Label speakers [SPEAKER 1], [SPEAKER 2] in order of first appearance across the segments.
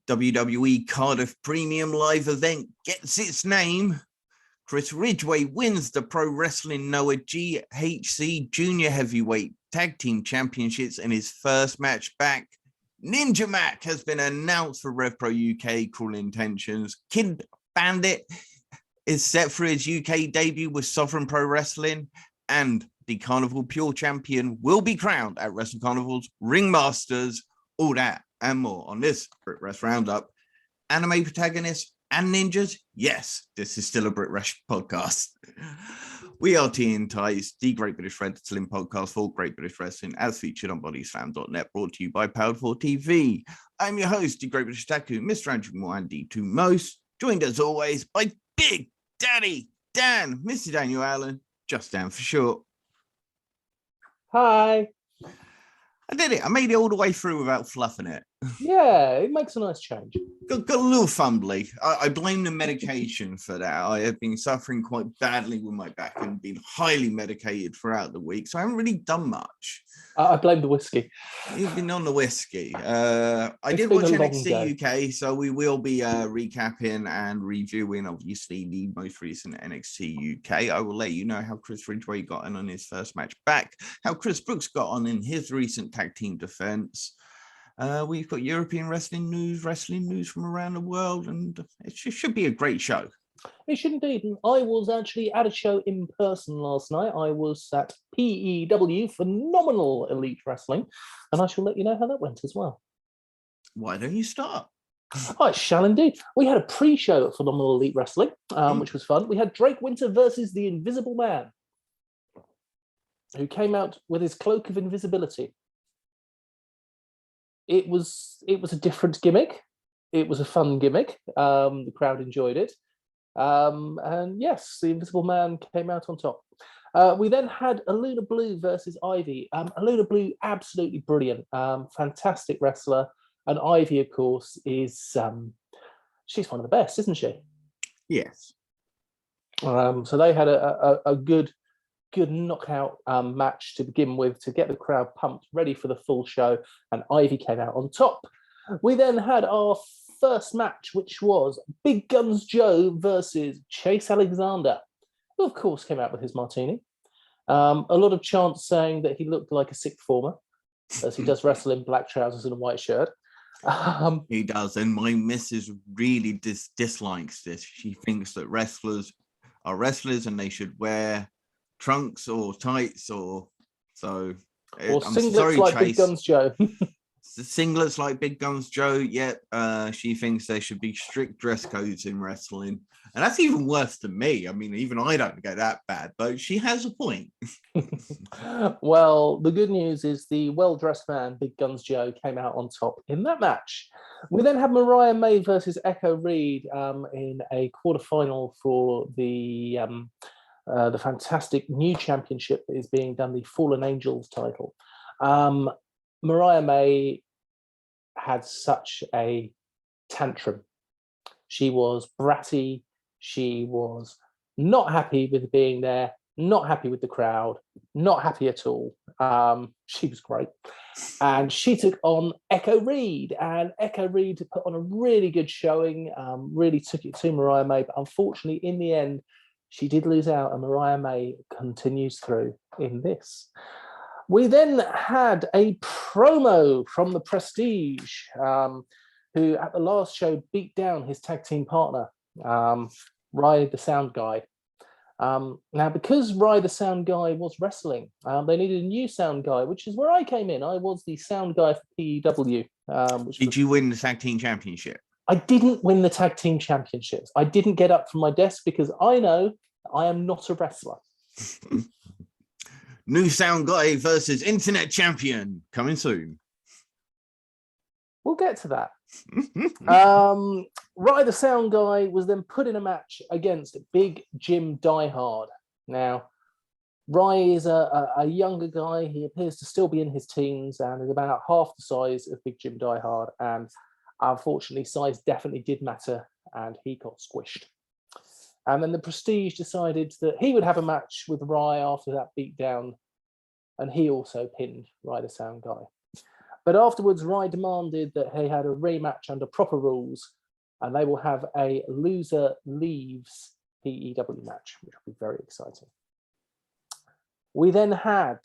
[SPEAKER 1] WWE Cardiff Premium Live event gets its name. Chris Ridgeway wins the Pro Wrestling Noah GHC Junior Heavyweight Tag Team Championships in his first match back. Ninja Mack has been announced for RevPro UK Cruel Intentions. Kid Bandit is set for his UK debut with Sovereign Pro Wrestling, and the Carnival Pure Champion will be crowned at Wrestle Carnival's Ringmasters. All that and more on this Brit Wres Roundup. Anime protagonists and ninjas? Yes, this is still a Brit Wres podcast. We are TNT, the Great British Wrestling podcast for Great British Wrestling, as featured on Bodyslam.net, brought to you by Powered 4 TV. I'm your host, the Great British Taku, Mr. Andrew Moandi to most, joined as always by Big Daddy Dan, Mr. Daniel Allen, just Dan for short.
[SPEAKER 2] Hi.
[SPEAKER 1] I did it. I made it all the way through without fluffing it.
[SPEAKER 2] Yeah, it makes a nice change.
[SPEAKER 1] Got a little fumbly. I blame the medication for that. I have been suffering quite badly with my back and been highly medicated throughout the week, so I haven't really done much.
[SPEAKER 2] I blame the whiskey.
[SPEAKER 1] You've been on the whiskey. I did watch NXT UK, so we will be recapping and reviewing, obviously, the most recent NXT UK. I will let you know how Chris Ridgeway got on his first match back, how Chris Brookes got on in his recent tag team defense. We've got European wrestling news from around the world, and it should be a great show.
[SPEAKER 2] It should indeed. I was actually at a show in person last night. I was at PEW, Phenomenal Elite Wrestling, and I shall let you know how that went as well.
[SPEAKER 1] Why don't you start?
[SPEAKER 2] I shall indeed. We had a pre-show at Phenomenal Elite Wrestling, which was fun. We had Drake Winter versus the Invisible Man, who came out with his cloak of invisibility. It was a different gimmick. It was a fun gimmick. The crowd enjoyed it. And yes, the Invisible Man came out on top. We then had Aluna Blue versus Ivy. Aluna Blue, absolutely brilliant. Fantastic wrestler. And Ivy, of course, is she's one of the best, isn't she?
[SPEAKER 1] Yes.
[SPEAKER 2] So they had a good knockout match to begin with to get the crowd pumped, ready for the full show, and Ivy came out on top. We then had our first match, which was Big Guns Joe versus Chase Alexander, who of course came out with his martini. A lot of chants saying that he looked like a sixth former, as he does wrestle in black trousers and a white shirt.
[SPEAKER 1] He does, and my missus really dislikes this. She thinks that wrestlers are wrestlers and they should wear trunks or tights or
[SPEAKER 2] singlets
[SPEAKER 1] sorry,
[SPEAKER 2] like
[SPEAKER 1] Chase.
[SPEAKER 2] Big Guns Joe.
[SPEAKER 1] Singlets like Big Guns Joe, yet she thinks there should be strict dress codes in wrestling. And that's even worse than me. I mean, even I don't go that bad, but she has a point.
[SPEAKER 2] Well, the good news is the well-dressed man, Big Guns Joe, came out on top in that match. We then had Mariah May versus Echo Reed in a quarterfinal for the fantastic new championship that is being done, the Fallen Angels title. Mariah May had such a tantrum. She was bratty. She was not happy with being there, not happy with the crowd, not happy at all. She was great. And she took on Echo Reed, and Echo Reed put on a really good showing, really took it to Mariah May, but unfortunately in the end, she did lose out, and Mariah May continues through in this. We then had a promo from the Prestige, who at the last show beat down his tag team partner, Rye the Sound Guy. Now, because Rye the Sound Guy was wrestling, they needed a new sound guy, which is where I came in. I was the sound guy for PEW.
[SPEAKER 1] Did you win the tag team championship?
[SPEAKER 2] I didn't win the tag team championships. I didn't get up from my desk because I know I am not a wrestler.
[SPEAKER 1] New sound guy versus internet champion coming soon.
[SPEAKER 2] We'll get to that. Rye the Sound Guy was then put in a match against Big Jim Diehard. Now, Rye is a younger guy. He appears to still be in his teens and is about half the size of Big Jim Diehard. And unfortunately, size definitely did matter, and he got squished. And then the Prestige decided that he would have a match with Rye after that beatdown, and he also pinned Rye the Sound Guy. But afterwards, Rye demanded that he had a rematch under proper rules, and they will have a loser leaves PEW match, which will be very exciting. We then had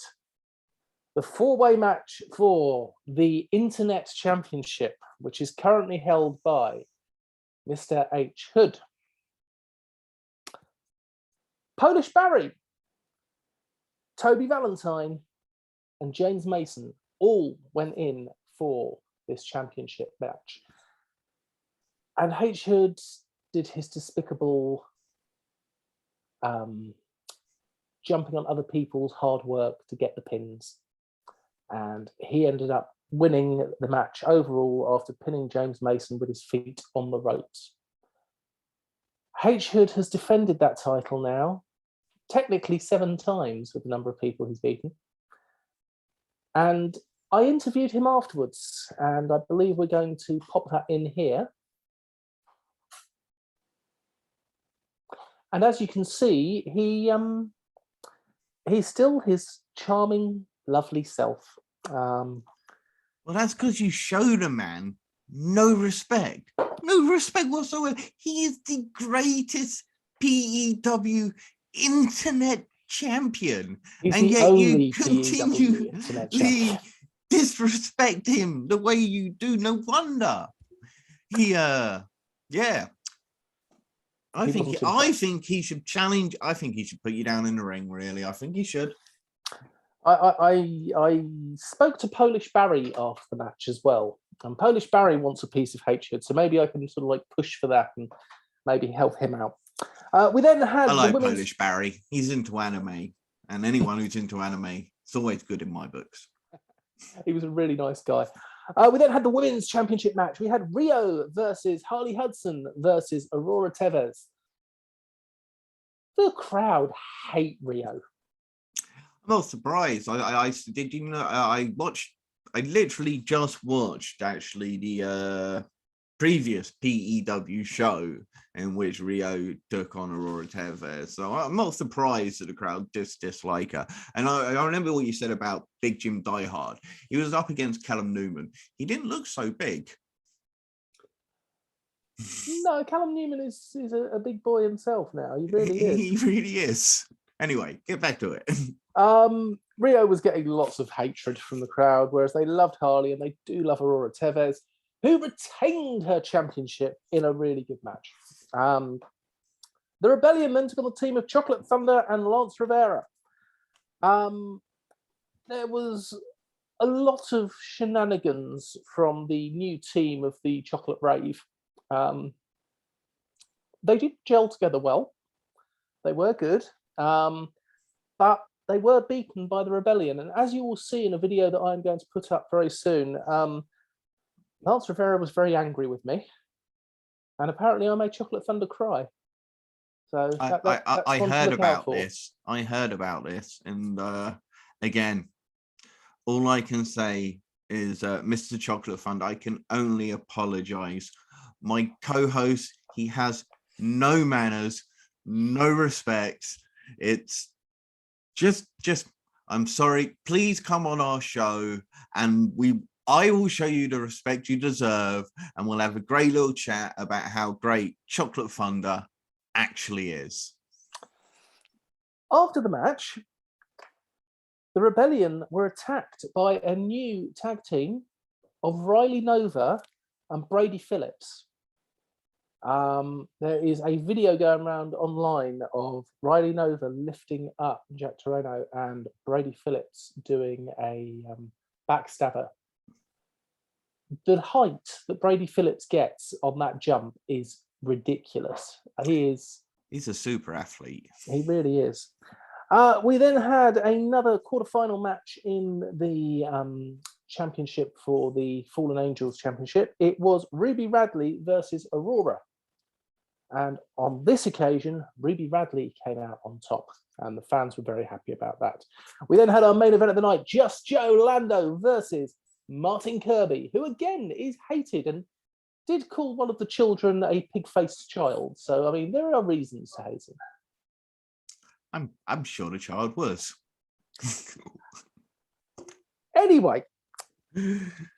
[SPEAKER 2] the four-way match for the Internet Championship, which is currently held by Mr. H. Hood. Polish Barry, Toby Valentine, and James Mason all went in for this championship match. And H. Hood did his despicable jumping on other people's hard work to get the pins. And he ended up winning the match overall after pinning James Mason with his feet on the ropes. H. Hood has defended that title now, technically 7 times with the number of people he's beaten. And I interviewed him afterwards, and I believe we're going to pop that in here. And as you can see, he's still his charming, lovely self.
[SPEAKER 1] Well, that's because you showed a man no respect whatsoever. He is the greatest PEW internet champion,
[SPEAKER 2] He's
[SPEAKER 1] and
[SPEAKER 2] the
[SPEAKER 1] yet
[SPEAKER 2] only
[SPEAKER 1] you
[SPEAKER 2] PEW internet
[SPEAKER 1] continually
[SPEAKER 2] champion.
[SPEAKER 1] disrespect him the way you do. No wonder. I think he should challenge. I think he should put you down in the ring. Really, I think he should.
[SPEAKER 2] I spoke to Polish Barry after the match as well, and Polish Barry wants a piece of H. Hood, so maybe I can sort of like push for that and maybe help him out. We then had
[SPEAKER 1] I like
[SPEAKER 2] the women's...
[SPEAKER 1] Polish Barry. He's into anime, and anyone who's into anime, it's always good in my books.
[SPEAKER 2] He was a really nice guy. We then had the women's championship match. We had Rio versus Harley Hudson versus Aurora Tevez. The crowd hate Rio.
[SPEAKER 1] I'm not surprised. I did, you know, I literally just watched actually the previous PEW show in which Rio took on Aurora Tevez. So I'm not surprised that the crowd dislike her. And I remember what you said about Big Jim Diehard. He was up against Callum Newman. He didn't look so big.
[SPEAKER 2] No, Callum Newman is a big boy himself now. He really is.
[SPEAKER 1] He really is. Anyway, get back to it.
[SPEAKER 2] Rio was getting lots of hatred from the crowd, whereas they loved Harley and they do love Aurora Tevez, who retained her championship in a really good match. The Rebellion then took on the team of Chocolate Thunder and Lance Rivera. There was a lot of shenanigans from the new team of the Chocolate Rave. They did gel together well. They were good, but they were beaten by the Rebellion. And as you will see in a video that I'm going to put up very soon, Lance Rivera was very angry with me. And apparently I made Chocolate Thunder cry. So
[SPEAKER 1] I heard about this. I heard about this. And again, all I can say is, Mr. Chocolate Thunder, I can only apologize. My co-host, he has no manners, no respect. It's just I'm sorry. Please come on our show and I will show you the respect you deserve, and we'll have a great little chat about how great Chocolate Thunder actually is.
[SPEAKER 2] After the match, the Rebellion were attacked by a new tag team of Riley Nova and Brady Phillips. There is a video going around online of Riley Nova lifting up Jack Toreno and Brady Phillips doing a backstabber. The height that Brady Phillips gets on that jump is ridiculous. He's
[SPEAKER 1] a super athlete.
[SPEAKER 2] He really is. We then had another quarterfinal match in the championship for the Fallen Angels Championship. It was Ruby Radley versus Aurora. And on this occasion, Ruby Radley came out on top, and the fans were very happy about that. We then had our main event of the night, Just Joe Lando versus Martin Kirby, who again is hated and did call one of the children a pig-faced child. So, I mean, there are reasons to hate him.
[SPEAKER 1] I'm sure the child was.
[SPEAKER 2] Anyway,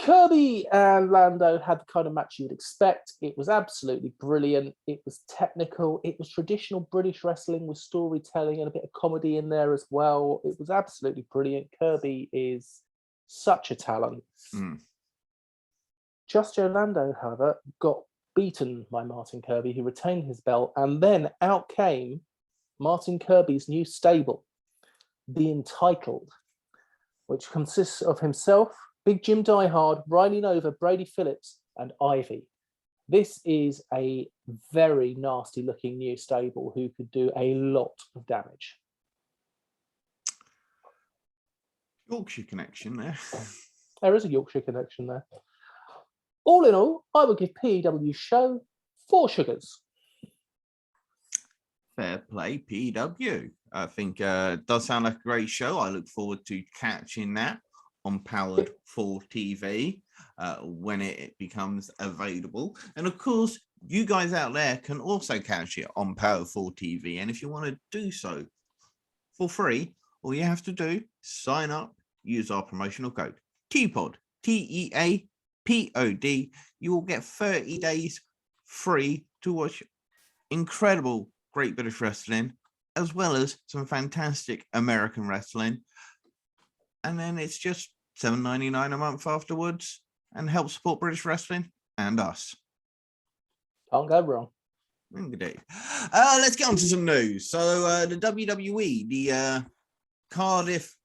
[SPEAKER 2] Kirby and Lando had the kind of match you would expect. It was absolutely brilliant. It was technical. It was traditional British wrestling with storytelling and a bit of comedy in there as well. It was absolutely brilliant. Kirby is such a talent. Just Joe Lando, however, got beaten by Martin Kirby, who retained his belt, and then out came Martin Kirby's new stable, The Entitled, which consists of himself, Big Jim Diehard, Riley Nova, Brady Phillips, and Ivy. This is a very nasty looking new stable who could do a lot of damage.
[SPEAKER 1] Yorkshire connection there.
[SPEAKER 2] There is a Yorkshire connection there. All in all, I would give PEW's show 4 sugars.
[SPEAKER 1] Fair play, PW. I think it does sound like a great show. I look forward to catching that on Powered for TV when it becomes available. And of course, you guys out there can also catch it on Powered for TV. And if you want to do so for free, all you have to do, sign up, use our promotional code, TPOD, TEAPOD. You will get 30 days free to watch incredible Great British Wrestling, as well as some fantastic American wrestling. And then it's just $7.99 a month afterwards and help support British wrestling and us.
[SPEAKER 2] Can't go wrong.
[SPEAKER 1] Indeed. Let's get on to some news. So the WWE, the Cardiff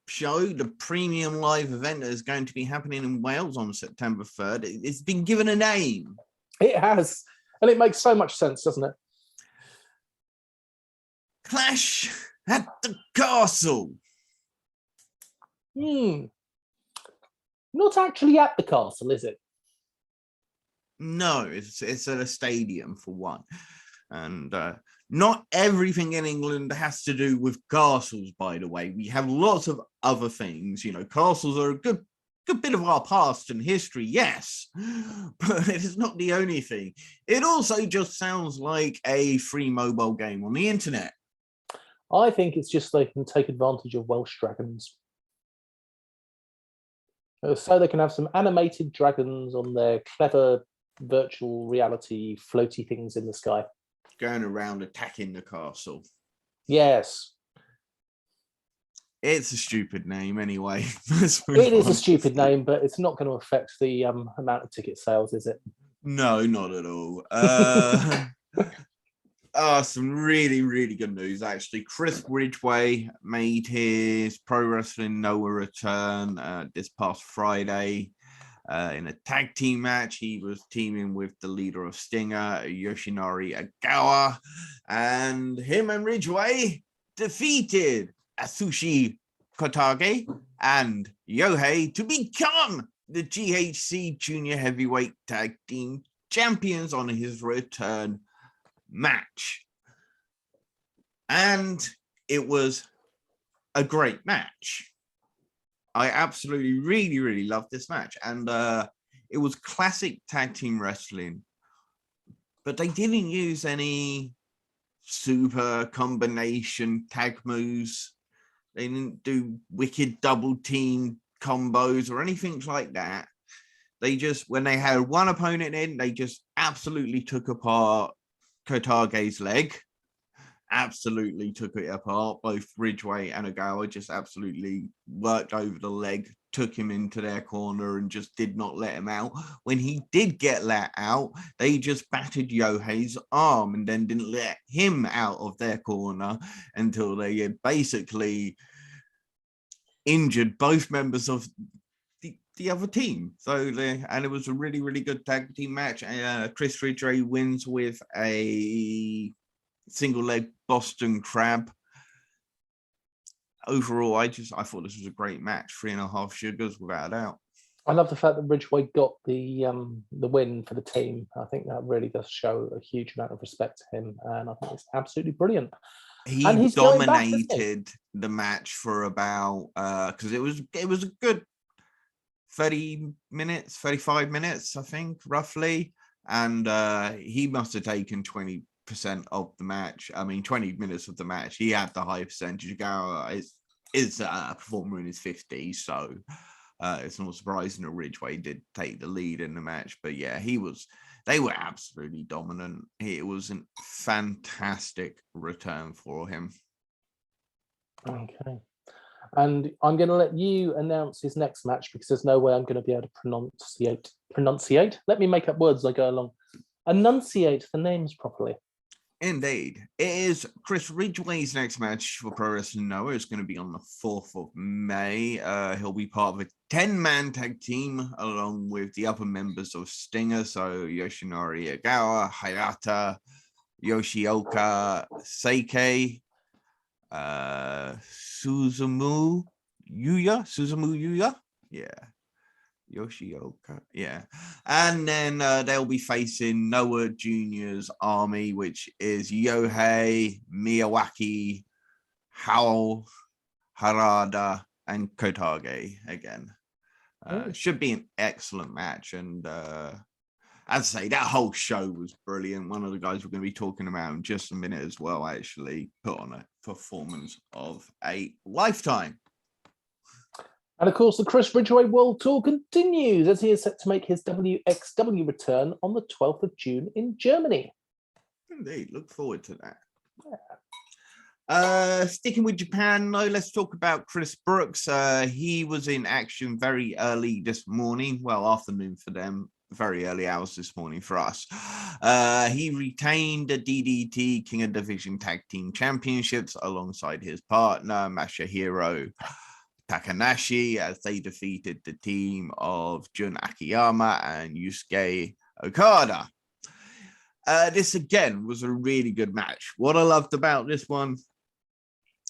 [SPEAKER 1] show, the premium live event that is going to be happening in Wales on September 3rd. It's been given a name.
[SPEAKER 2] It has. And it makes so much sense, doesn't it?
[SPEAKER 1] Clash at the Castle.
[SPEAKER 2] Not actually at the castle, is it?
[SPEAKER 1] No, it's at a stadium for one. And not everything in England has to do with castles, by the way. We have lots of other things. You know, castles are a good bit of our past and history, yes, but it is not the only thing. It also just sounds like a free mobile game on the internet.
[SPEAKER 2] I think it's just they can take advantage of Welsh dragons. So they can have some animated dragons on their clever virtual reality floaty things in the sky.
[SPEAKER 1] Going around attacking the castle.
[SPEAKER 2] Yes.
[SPEAKER 1] It's a stupid name anyway.
[SPEAKER 2] It is a stupid name, but it's not going to affect the amount of ticket sales, is it?
[SPEAKER 1] No, not at all. Some really, really good news, actually. Chris Ridgeway made his Pro Wrestling Noah return this past Friday in a tag team match. He was teaming with the leader of Stinger, Yoshinari Agawa, and him and Ridgeway defeated Atsushi Kotage and Yohei to become the GHC Junior Heavyweight Tag Team Champions on his return match. And it was a great match. I absolutely really loved this match. And it was classic tag team wrestling, but they didn't use any super combination tag moves. They didn't do wicked double team combos or anything like that. They just, when they had one opponent in, they just absolutely took apart Kotage's leg. Absolutely took it apart. Both Ridgeway and Agawa just absolutely worked over the leg, took him into their corner and just did not let him out. When he did get let out, they just battered Yohei's arm and then didn't let him out of their corner until they had basically injured both members of the other team. And it was a really good tag team match. Chris Ridgeway wins with a single leg Boston Crab. Overall, I thought this was a great match. 3.5 sugars without a doubt.
[SPEAKER 2] I love the fact that Ridgeway got the win for the team. I think that really does show a huge amount of respect to him, and I think it's absolutely brilliant.
[SPEAKER 1] He dominated the match for about because it was a good 30 minutes, 35 minutes, I think, roughly, and he must have taken 20% of the match. I mean, 20 minutes of the match. He had the high percentage. Is a performer in his 50s, so It's not surprising that Ridgeway did take the lead in the match, but yeah, they were absolutely dominant. It was a fantastic return for him.
[SPEAKER 2] Okay. And I'm going to let you announce his next match because there's no way I'm going to be able to pronunciate. Let me make up words as I go along. Enunciate the names properly.
[SPEAKER 1] Indeed. It is Chris Ridgeway's next match for Pro Wrestling Noah. It's going to be on the 4th of May. He'll be part of a 10-man tag team along with the other members of Stinger. So Yoshinori Agawa, Hayata, Yoshioka Seike, Suzumu Yuya. Yeah. Yoshioka, yeah. And then they'll be facing Noah Jr.'s army, which is Yohei, Miyawaki, Howell, Harada, and Kotage again. Should be an excellent match. And as I say, that whole show was brilliant. One of the guys we're going to be talking about in just a minute as well actually put on a performance of a lifetime.
[SPEAKER 2] And of course, the Chris Ridgeway World Tour continues as he is set to make his WXW return on the 12th of June in Germany.
[SPEAKER 1] Indeed, look forward to that. Sticking with Japan, though, let's talk about Chris Brookes. He was in action very early this morning, well, afternoon for them, very early hours this morning for us. He retained the DDT King of Division Tag Team Championships alongside his partner, Masahiro Takanashi, as they defeated the team of Jun Akiyama and Yusuke Okada. This again was a really good match. What I loved about this one,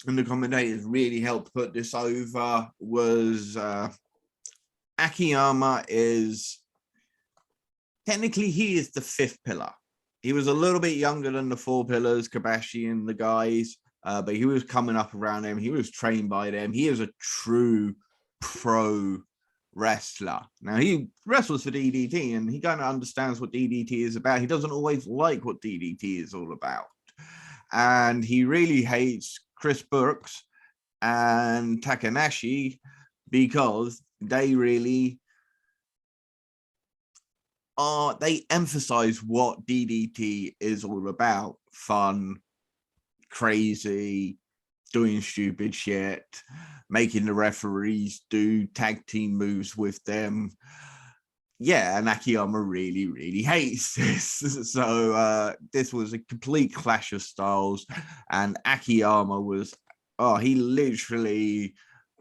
[SPEAKER 1] and the commentators really helped put this over, was Akiyama is technically he is the 5th pillar. He was a little bit younger than the 4 pillars, Kabashi and the guys. But he was coming up around them. He was trained by them. He is a true pro wrestler. Now, he wrestles for DDT, and he kind of understands what DDT is about. He doesn't always like what DDT is all about. And he really hates Chris Brookes and Takanashi because they really they emphasize what DDT is all about. Fun, crazy, doing stupid shit, making the referees do tag team moves with them. Yeah, and Akiyama really hates this. So this was a complete clash of styles, and Akiyama was, he literally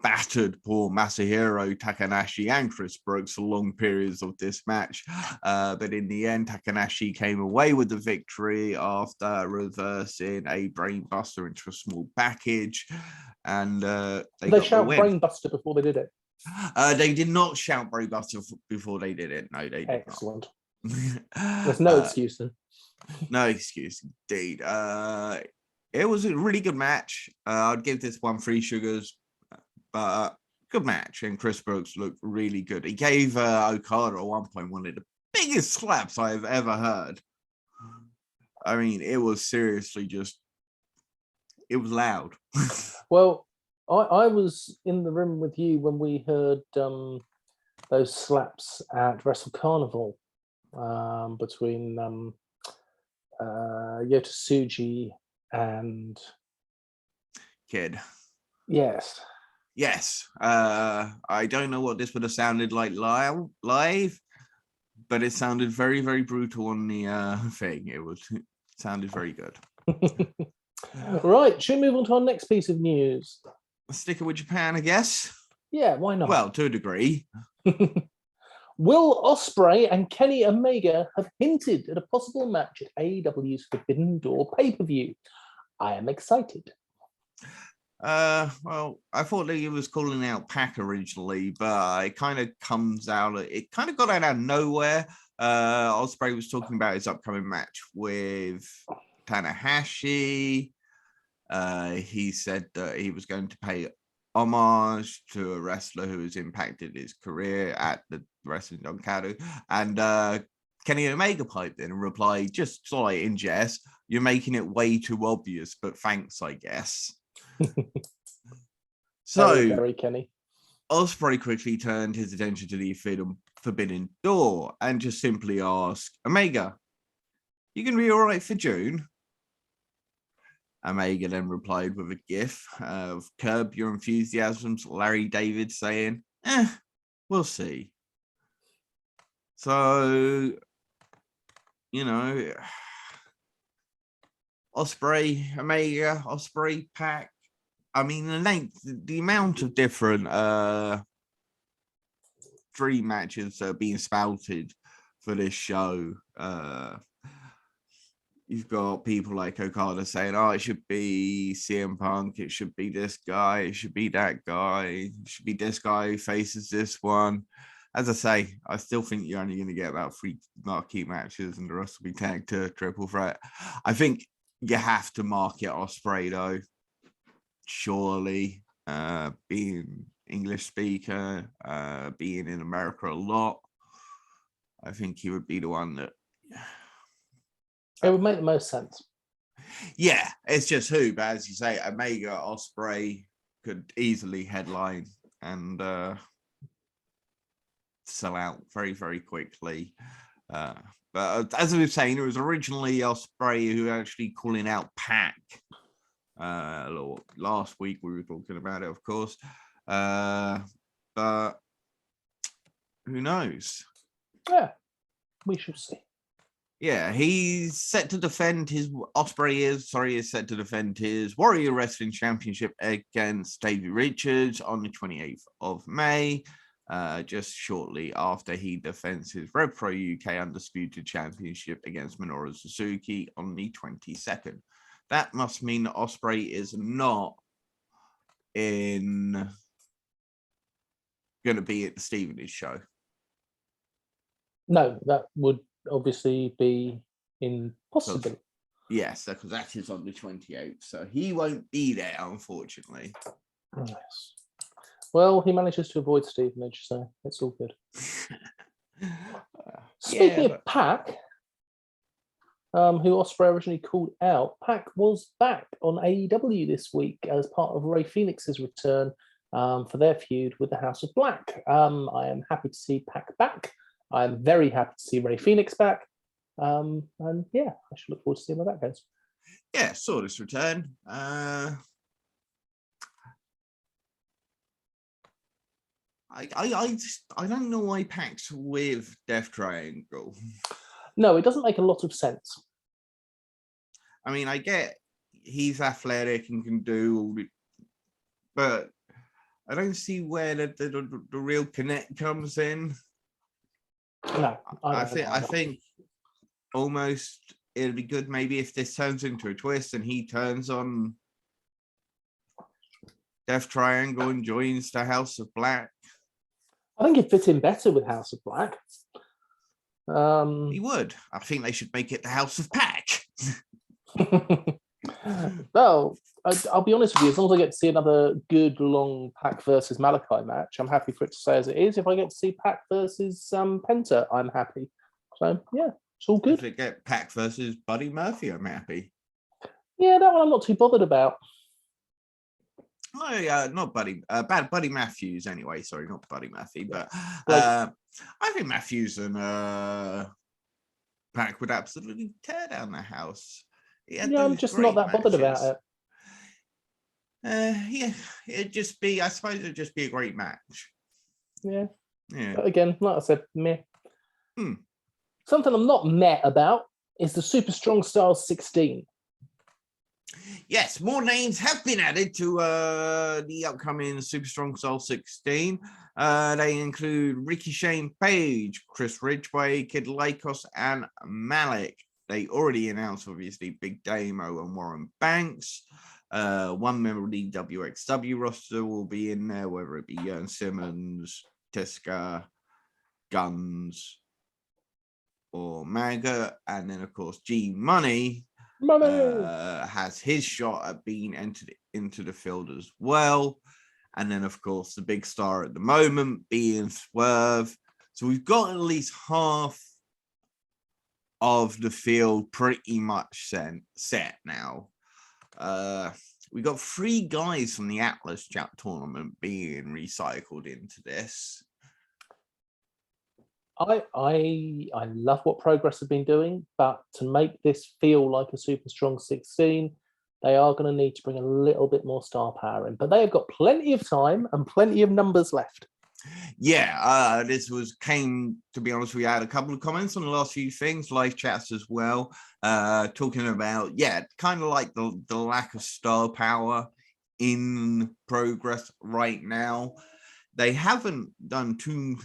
[SPEAKER 1] battered poor Masahiro Takanashi and Chris Brookes for long periods of this match. But in the end, Takanashi came away with the victory after reversing a brainbuster into a small package. And they
[SPEAKER 2] shout brainbuster before they did it.
[SPEAKER 1] They did not shout brainbuster before they did it. No, they did
[SPEAKER 2] Excellent.
[SPEAKER 1] not.
[SPEAKER 2] There's no excuse then.
[SPEAKER 1] No excuse, indeed. It was a really good match. I'd give this one 3 sugars. But good match, and Chris Brookes looked really good. He gave Okada at one point one of the biggest slaps I've ever heard. I mean, it was seriously just, it was loud.
[SPEAKER 2] Well, I was in the room with you when we heard those slaps at Wrestle Carnival between Yota Tsuji and
[SPEAKER 1] Kid.
[SPEAKER 2] Yes.
[SPEAKER 1] Yes. I don't know what this would have sounded like live, but it sounded very, very brutal on the thing. It sounded very good.
[SPEAKER 2] Right. Should we move on to our next piece of news?
[SPEAKER 1] Sticking with Japan, I guess.
[SPEAKER 2] Yeah, why not?
[SPEAKER 1] Well, to a degree.
[SPEAKER 2] Will Ospreay and Kenny Omega have hinted at a possible match at AEW's Forbidden Door pay-per-view? I am excited.
[SPEAKER 1] Well, I thought that he was calling out Pac originally, but it kind of got out of nowhere. Ospreay was talking about his upcoming match with Tanahashi. He said that he was going to pay homage to a wrestler who has impacted his career at the Wrestling Donkadu, and Kenny Omega piped in and replied, just slightly in jest, "You're making it way too obvious, but thanks, I guess." So
[SPEAKER 2] very Kenny.
[SPEAKER 1] Ospreay quickly turned his attention to the forbidden door and just simply asked, Omega, you going to be all right for June? Omega then replied with a gif of Curb Your Enthusiasm's Larry David saying, we'll see. So, you know, Ospreay, Omega, Ospreay, Pack. I mean, the amount of different dream matches that are being spouted for this show. You've got people like Okada saying, oh, it should be CM Punk, it should be this guy, it should be that guy, it should be this guy who faces this one. As I say, I still think you're only going to get about 3 marquee matches and the rest will be tagged to triple threat. I think you have to market Ospreay, though. Surely, being English speaker, being in America a lot, I think he would be the one that...
[SPEAKER 2] It would make the most sense.
[SPEAKER 1] Yeah, it's just who, but as you say, Omega, Ospreay could easily headline and sell out very, very quickly. But as I was saying, it was originally Ospreay who actually calling out Pack. Last week we were talking about it, of course. But who knows?
[SPEAKER 2] Yeah, we shall see.
[SPEAKER 1] Yeah, he's set to defend his is set to defend his Warrior Wrestling Championship against Davey Richards on the 28th of May, just shortly after he defends his Rev Pro UK Undisputed Championship against Minoru Suzuki on the 22nd. That must mean that Ospreay is not going to be at the Stevenage show.
[SPEAKER 2] No, that would obviously be impossible.
[SPEAKER 1] Yes, because that is on the 28th, so he won't be there, unfortunately.
[SPEAKER 2] Yes. Well, he manages to avoid Stevenage, so it's all good. Speaking of Pac, who Ospreay originally called out, Pac was back on AEW this week as part of Ray Phoenix's return for their feud with the House of Black. I am happy to see Pac back. I'm very happy to see Ray Phoenix back. And yeah, I should look forward to seeing where that goes.
[SPEAKER 1] Yeah, saw this return. I don't know why Pac's with Death Triangle.
[SPEAKER 2] No, it doesn't make a lot of sense.
[SPEAKER 1] I mean, I get he's athletic and can do all the, but I don't see where the real connect comes in.
[SPEAKER 2] No,
[SPEAKER 1] I think almost it'd be good maybe if this turns into a twist and he turns on Death Triangle and joins the House of Black.
[SPEAKER 2] I think he'd fit in better with House of Black.
[SPEAKER 1] He would. I think they should make it the House of Pac.
[SPEAKER 2] Well, I'll be honest with you, as long as I get to see another good long Pac versus Malachi match, I'm happy for it to stay as it is. If I get to see Pac versus Penta, I'm happy. So yeah, it's all good.
[SPEAKER 1] If it get Pac versus Buddy Murphy, I'm happy.
[SPEAKER 2] Yeah, that one I'm not too bothered about.
[SPEAKER 1] Oh yeah, not Buddy, Buddy Matthews anyway. Sorry, not Buddy Murphy, but I think Matthews and Pac would absolutely tear down the house.
[SPEAKER 2] Yeah, I'm just not that bothered about it.
[SPEAKER 1] Yeah, it'd just be, I suppose it'd just be a great match.
[SPEAKER 2] Yeah.
[SPEAKER 1] Yeah.
[SPEAKER 2] But again, like I said, meh.
[SPEAKER 1] Hmm.
[SPEAKER 2] Something I'm not meh about is the Super Strong Style 16.
[SPEAKER 1] Yes, more names have been added to the upcoming Super Strong Style 16. They include Ricky Shane Page, Chris Ridgeway, Kid Lycos, and Malik. They already announced, obviously, Big Damo and Warren Banks. One member of the WXW roster will be in there, whether it be Jörn Simmons, Tiska, Guns, or Maga. And then, of course, G Money has his shot at being entered into the field as well. And then, of course, the big star at the moment being Swerve. So we've got at least half of the field pretty much set now. we got 3 guys from the Atlas Chat tournament being recycled into this.
[SPEAKER 2] I love what Progress have been doing, but to make this feel like a super strong 16, they are going to need to bring a little bit more star power in. But they have got plenty of time and plenty of numbers left.
[SPEAKER 1] Yeah, came, to be honest, we had a couple of comments on the last few things, live chats as well, talking about, kind of like the lack of star power in Progress right now. They haven't done too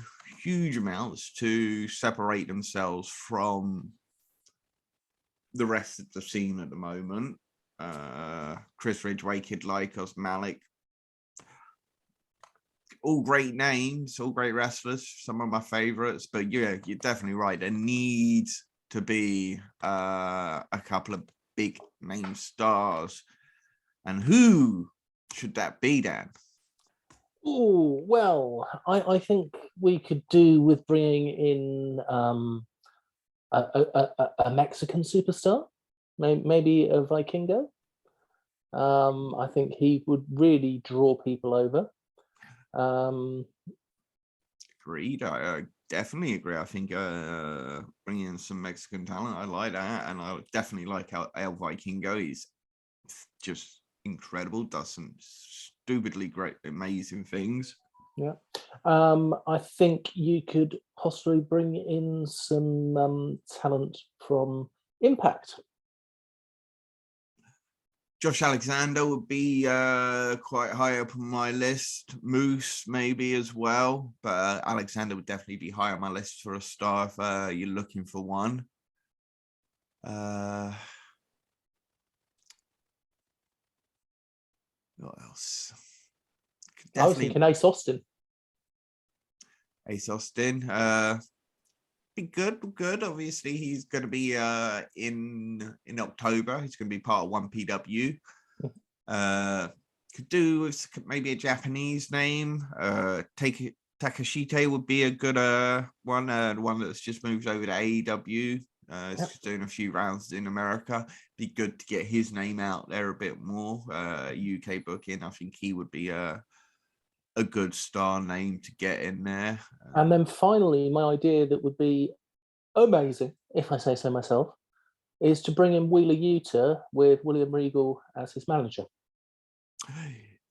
[SPEAKER 1] huge amounts to separate themselves from the rest of the scene at the moment. Chris Ridgeway, Kid Lycos, Malik, all great names, all great wrestlers, some of my favorites, but yeah, you're definitely right. There needs to be a couple of big name stars. And who should that be, Dan?
[SPEAKER 2] Oh, well, I think we could do with bringing in a Mexican superstar, maybe a Vikingo. I think he would really draw people over.
[SPEAKER 1] Agreed. I definitely agree. I think bringing in some Mexican talent, I like that, and I definitely like El Vikingo. He's just incredible. Does some stupidly great, amazing things.
[SPEAKER 2] Yeah. I think you could possibly bring in some talent from Impact.
[SPEAKER 1] Josh Alexander would be quite high up on my list. Moose maybe as well, but Alexander would definitely be high on my list for a star if you're looking for one. What else?
[SPEAKER 2] I was thinking Ace Austin.
[SPEAKER 1] Ace Austin. Be good. Obviously, he's going to be in October. He's going to be part of 1PW. Could do with maybe a Japanese name. Takashite would be a good one. The one that's just moved over to AEW. He's doing a few rounds in America. Be good to get his name out there a bit more. UK booking. I think he would be a good star name to get in there.
[SPEAKER 2] And then finally, my idea that would be amazing, if I say so myself, is to bring in Wheeler Yuta with William Regal as his manager.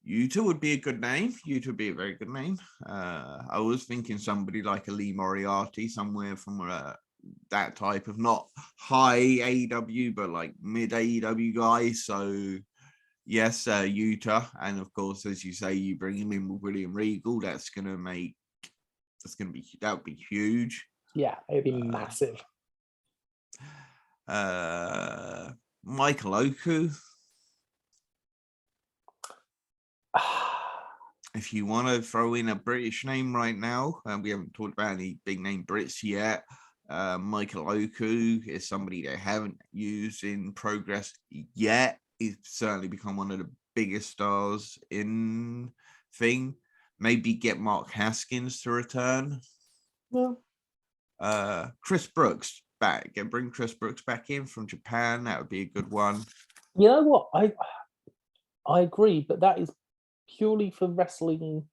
[SPEAKER 1] Yuta would be a good name. Yuta would be a very good name. I was thinking somebody like a Lee Moriarty, somewhere from that type of not high AEW, but like mid AEW guy. So yes, Yuta, and of course, as you say, you bring him in with William Regal. That would be huge.
[SPEAKER 2] Yeah, it'd be massive.
[SPEAKER 1] Michael Oku. If you want to throw in a British name right now, we haven't talked about any big name Brits yet. Michael Oku is somebody they haven't used in Progress yet. He's certainly become one of the biggest stars in thing. Maybe get Mark Haskins to return.
[SPEAKER 2] Yeah.
[SPEAKER 1] Chris Brookes back. Bring Chris Brookes back in from Japan. That would be a good one.
[SPEAKER 2] You know what? I agree, but that is purely for wrestling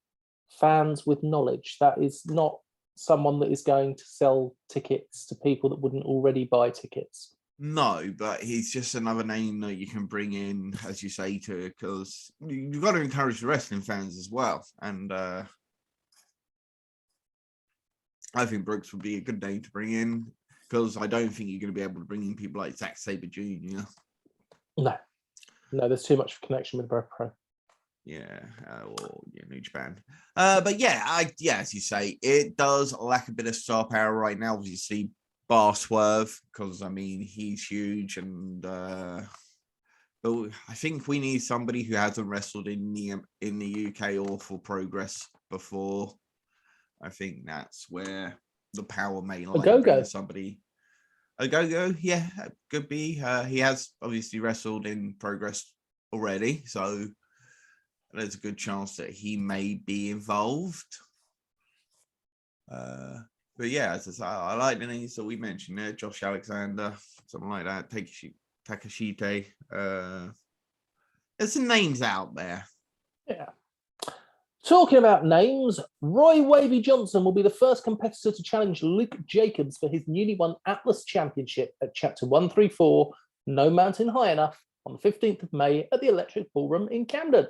[SPEAKER 2] fans with knowledge. That is not someone that is going to sell tickets to people that wouldn't already buy tickets.
[SPEAKER 1] No, but he's just another name that you can bring in, as you say, because you've got to encourage the wrestling fans as well. And I think Brookes would be a good name to bring in, because I don't think you're going to be able to bring in people like Zack Sabre Jr.
[SPEAKER 2] No, there's too much connection with Pro.
[SPEAKER 1] Yeah, or New Japan. But yeah, as you say, it does lack a bit of star power right now. Obviously, Bar Swerve, because I mean he's huge, and but I think we need somebody who hasn't wrestled in the UK or for Progress before. I think that's where the power may lie.
[SPEAKER 2] Go-Go.
[SPEAKER 1] Somebody. A Go-Go, yeah, could be. He has obviously wrestled in Progress already, so there's a good chance that he may be involved. But yeah, as I say, I like the names that we mentioned there. Josh Alexander, something like that. Takashite. There's some names out there.
[SPEAKER 2] Yeah. Talking about names, Roy Wavy Johnson will be the first competitor to challenge Luke Jacobs for his newly won Atlas Championship at Chapter 134, No Mountain High Enough, on the 15th of May at the Electric Ballroom in Camden.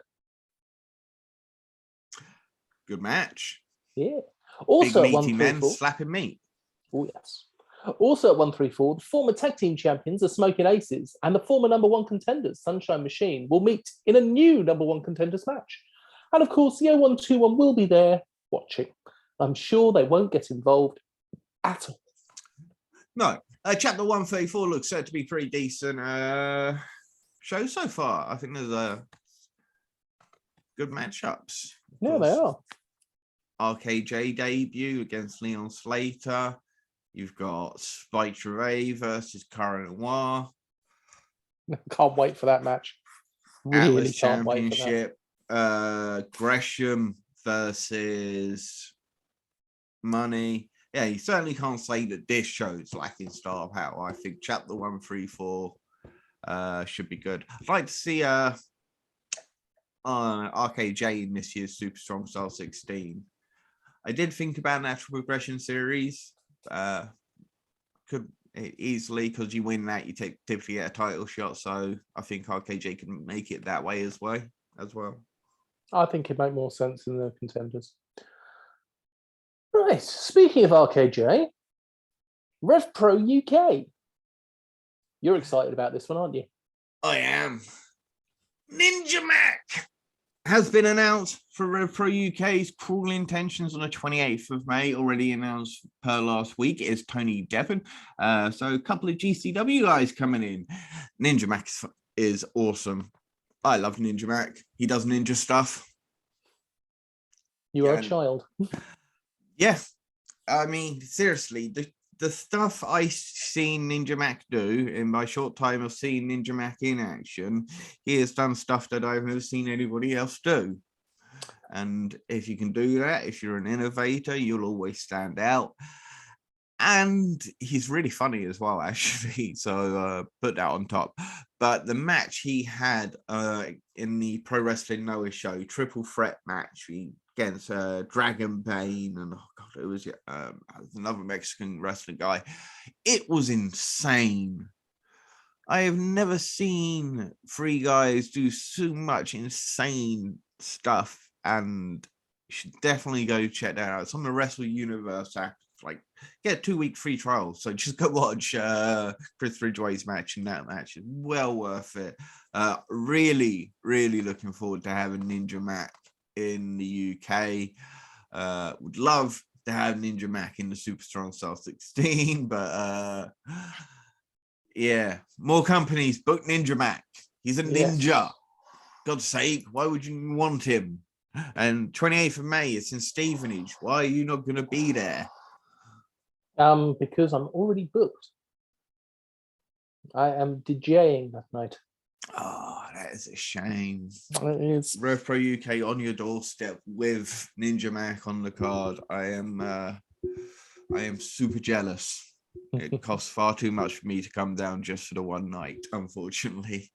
[SPEAKER 1] Good match.
[SPEAKER 2] Yeah. Also
[SPEAKER 1] big
[SPEAKER 2] at
[SPEAKER 1] meaty men
[SPEAKER 2] 134,
[SPEAKER 1] slapping meat.
[SPEAKER 2] oh yes. Also at 134, the former tag team champions, the Smoking Aces, and the former number one contenders, Sunshine Machine, will meet in a new number one contenders match. And of course, the 0121 will be there watching. I'm sure they won't get involved at all.
[SPEAKER 1] No. Chapter 134 looks set to be pretty decent show so far. I think there's good matchups.
[SPEAKER 2] Yeah, they are.
[SPEAKER 1] RKJ debut against Leon Slater. You've got Spike Trevay versus Cara Noir.
[SPEAKER 2] Can't wait for that match. Really
[SPEAKER 1] Atlas
[SPEAKER 2] can't wait for that.
[SPEAKER 1] Championship. Gresham versus Money. Yeah, you certainly can't say that this show is lacking star power. I think Chapter 134 should be good. I'd like to see RKJ in this year's Super Strong Style 16. I did think about Natural Progression series. Could easily, because you win that, you typically get a title shot. So I think RKJ can make it that way as well.
[SPEAKER 2] I think it'd make more sense in the contenders. Right. Speaking of RKJ, Rev Pro UK. You're excited about this one, aren't you?
[SPEAKER 1] I am. Ninja Mack has been announced for Rev Pro UK's Cruel Intentions on the 28th of May, already announced per last week. It's Tony Devon. So a couple of GCW guys coming in. Ninja Mack is awesome. I love Ninja Mack. He does ninja stuff.
[SPEAKER 2] You are a child.
[SPEAKER 1] Yeah. I mean, seriously, the stuff I've seen Ninja Mack do in my short time of seeing Ninja Mack in action, he has done stuff that I've never seen anybody else do. And if you can do that, if you're an innovator, you'll always stand out. And he's really funny as well, actually. So put that on top. But the match he had in the Pro Wrestling Noah show, triple threat match against Dragon Bane, and oh god, it was another Mexican wrestling guy. It was insane. I have never seen three guys do so much insane stuff, and you should definitely go check that out. It's on the Wrestle Universe app. Like, get a 2-week free trial. So just go watch Chris Ridgeway's match, and that match is well worth it. Really, really looking forward to having Ninja Mack in the UK. Would love to have Ninja Mack in the Super Strong Style 16, but yeah, more companies book Ninja Mack. He's a ninja. Yes. God's sake, why would you want him? And 28th of May, it's in Stevenage. Why are you not going to be there?
[SPEAKER 2] Because I'm already booked. I am DJing that night.
[SPEAKER 1] Oh, that is a shame.
[SPEAKER 2] It's
[SPEAKER 1] Rev Pro UK on your doorstep with Ninja Mack on the card. I am super jealous. It costs far too much for me to come down just for the one night, unfortunately.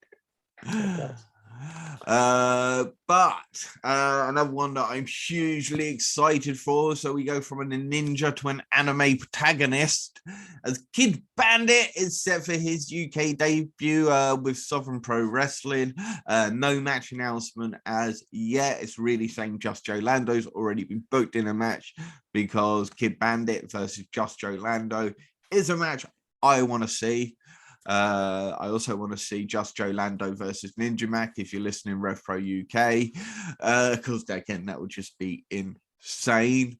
[SPEAKER 1] But another one that I'm hugely excited for. So we go from a ninja to an anime protagonist, as Kid Bandit is set for his UK debut with Sovereign Pro Wrestling. No match announcement as yet. It's really saying Just Joe Lando's already been booked in a match, because Kid Bandit versus Just Joe Lando is a match I want to see. I also want to see Just Joe Lando versus Ninja Mack, if you're listening, Rev Pro UK, because again, that would just be insane.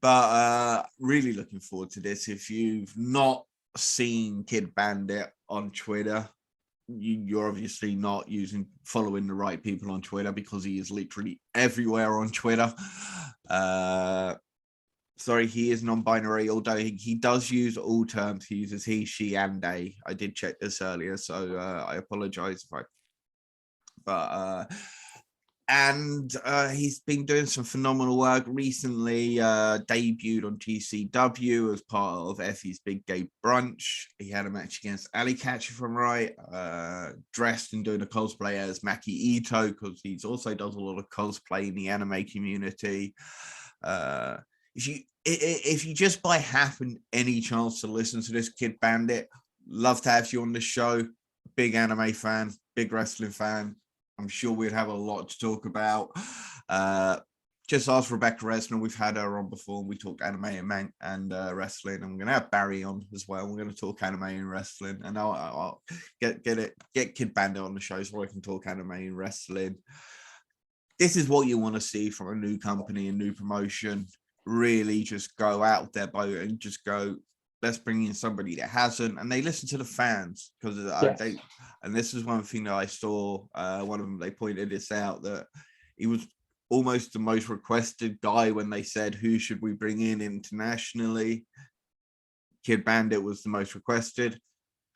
[SPEAKER 1] But really looking forward to this. If you've not seen Kid Bandit on Twitter, you're obviously not following the right people on Twitter, because he is literally everywhere on Twitter. Sorry, he is non-binary, although he does use all terms. He uses he, she, and they. I did check this earlier, so I apologize if I... But And he's been doing some phenomenal work recently. Debuted on GCW as part of Effie's Big Gay Brunch. He had a match against Ali Catch, if I'm right. Dressed and doing a cosplay as Maki Ito, because he also does a lot of cosplay in the anime community. If you just by happen any chance to listen to this Kid Bandit, love to have you on the show. Big anime fan, big wrestling fan. I'm sure we'd have a lot to talk about. Just ask Rebecca Resner. We've had her on before. We talked anime and wrestling. I'm going to have Barry on as well. We're going to talk anime and wrestling. And I'll get Kid Bandit on the show so I can talk anime and wrestling. This is what you want to see from a new company, a new promotion. Really just go out their boat and just go, let's bring in somebody that hasn't, and they listen to the fans, because and this is one thing that I saw, one of them, they pointed this out, that he was almost the most requested guy when they said, who should we bring in internationally? Kid Bandit was the most requested,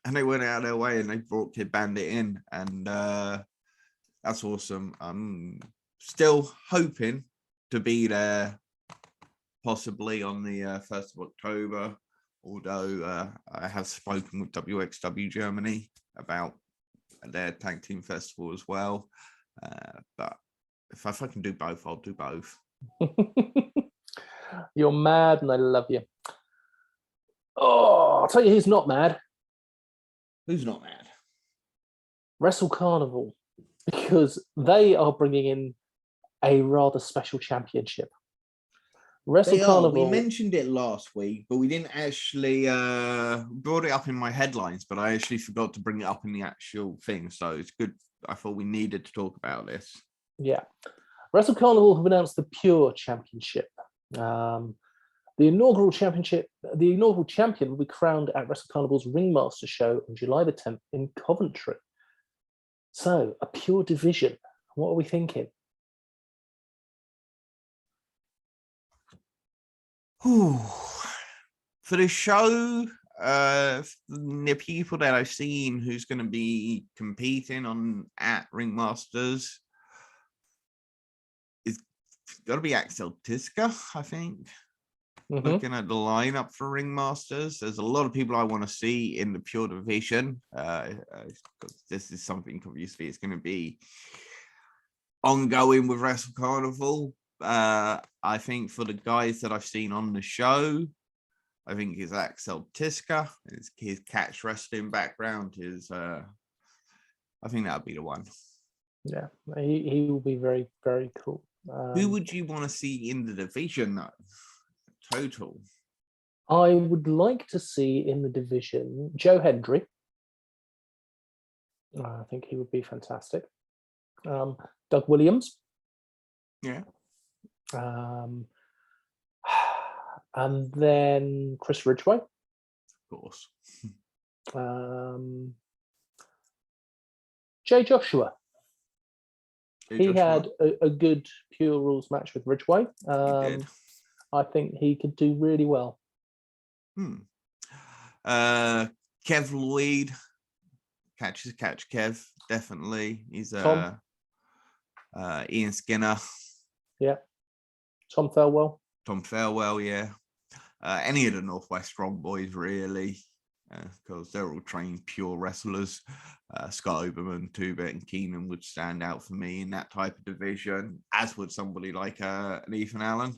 [SPEAKER 1] and they went out of their way and they brought Kid Bandit in, and that's awesome. I'm still hoping to be there possibly on the 1st of October. Although I have spoken with WXW Germany about their tag team festival as well. But if I can do both, I'll do both.
[SPEAKER 2] You're mad and I love you. Oh, I'll tell you who's not mad.
[SPEAKER 1] Who's not mad?
[SPEAKER 2] Wrestle Carnival, because they are bringing in a rather special championship. Wrestle Carnival.
[SPEAKER 1] We mentioned it last week, but we didn't actually brought it up in my headlines, but I actually forgot to bring it up in the actual thing. So it's good. I thought we needed to talk about this.
[SPEAKER 2] Yeah. Wrestle Carnival have announced the Pure Championship. The inaugural champion will be crowned at Wrestle Carnival's Ringmaster show on July the 10th in Coventry. So, a pure division. What are we thinking?
[SPEAKER 1] For the show, the people that I've seen who's going to be competing at Ringmasters is got to be Axel Tiska, I think. Mm-hmm. Looking at the lineup for Ringmasters, there's a lot of people I want to see in the pure division. This is something, obviously, it's going to be ongoing with Wrestle Carnival. I think for the guys that I've seen on the show, I think his Axel Tiska, his catch wrestling background is, I think that would be the one.
[SPEAKER 2] Yeah, he will be very, very cool.
[SPEAKER 1] Who would you want to see in the division, though? Total.
[SPEAKER 2] I would like to see in the division Joe Hendry. I think he would be fantastic. Doug Williams.
[SPEAKER 1] Yeah.
[SPEAKER 2] And then Chris Ridgeway.
[SPEAKER 1] Of course.
[SPEAKER 2] Jay Joshua. He had a good Pure Rules match with Ridgeway.
[SPEAKER 1] He did.
[SPEAKER 2] I think he could do really well.
[SPEAKER 1] Kev Lloyd. Catch Kev, definitely. He's Ian Skinner.
[SPEAKER 2] Yeah. Tom Farewell,
[SPEAKER 1] yeah. Any of the Northwest Strong Boys, really, because they're all trained pure wrestlers. Scott Oberman, Two-Bit, and Keenan would stand out for me in that type of division, as would somebody like an Ethan Allen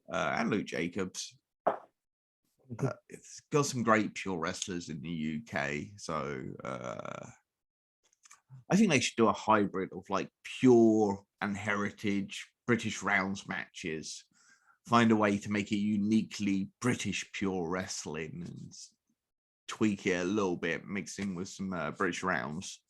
[SPEAKER 1] and Luke Jacobs. It's got some great pure wrestlers in the UK, so I think they should do a hybrid of like pure and heritage British rounds matches. Find a way to make it uniquely British pure wrestling and tweak it a little bit, mixing with some British rounds.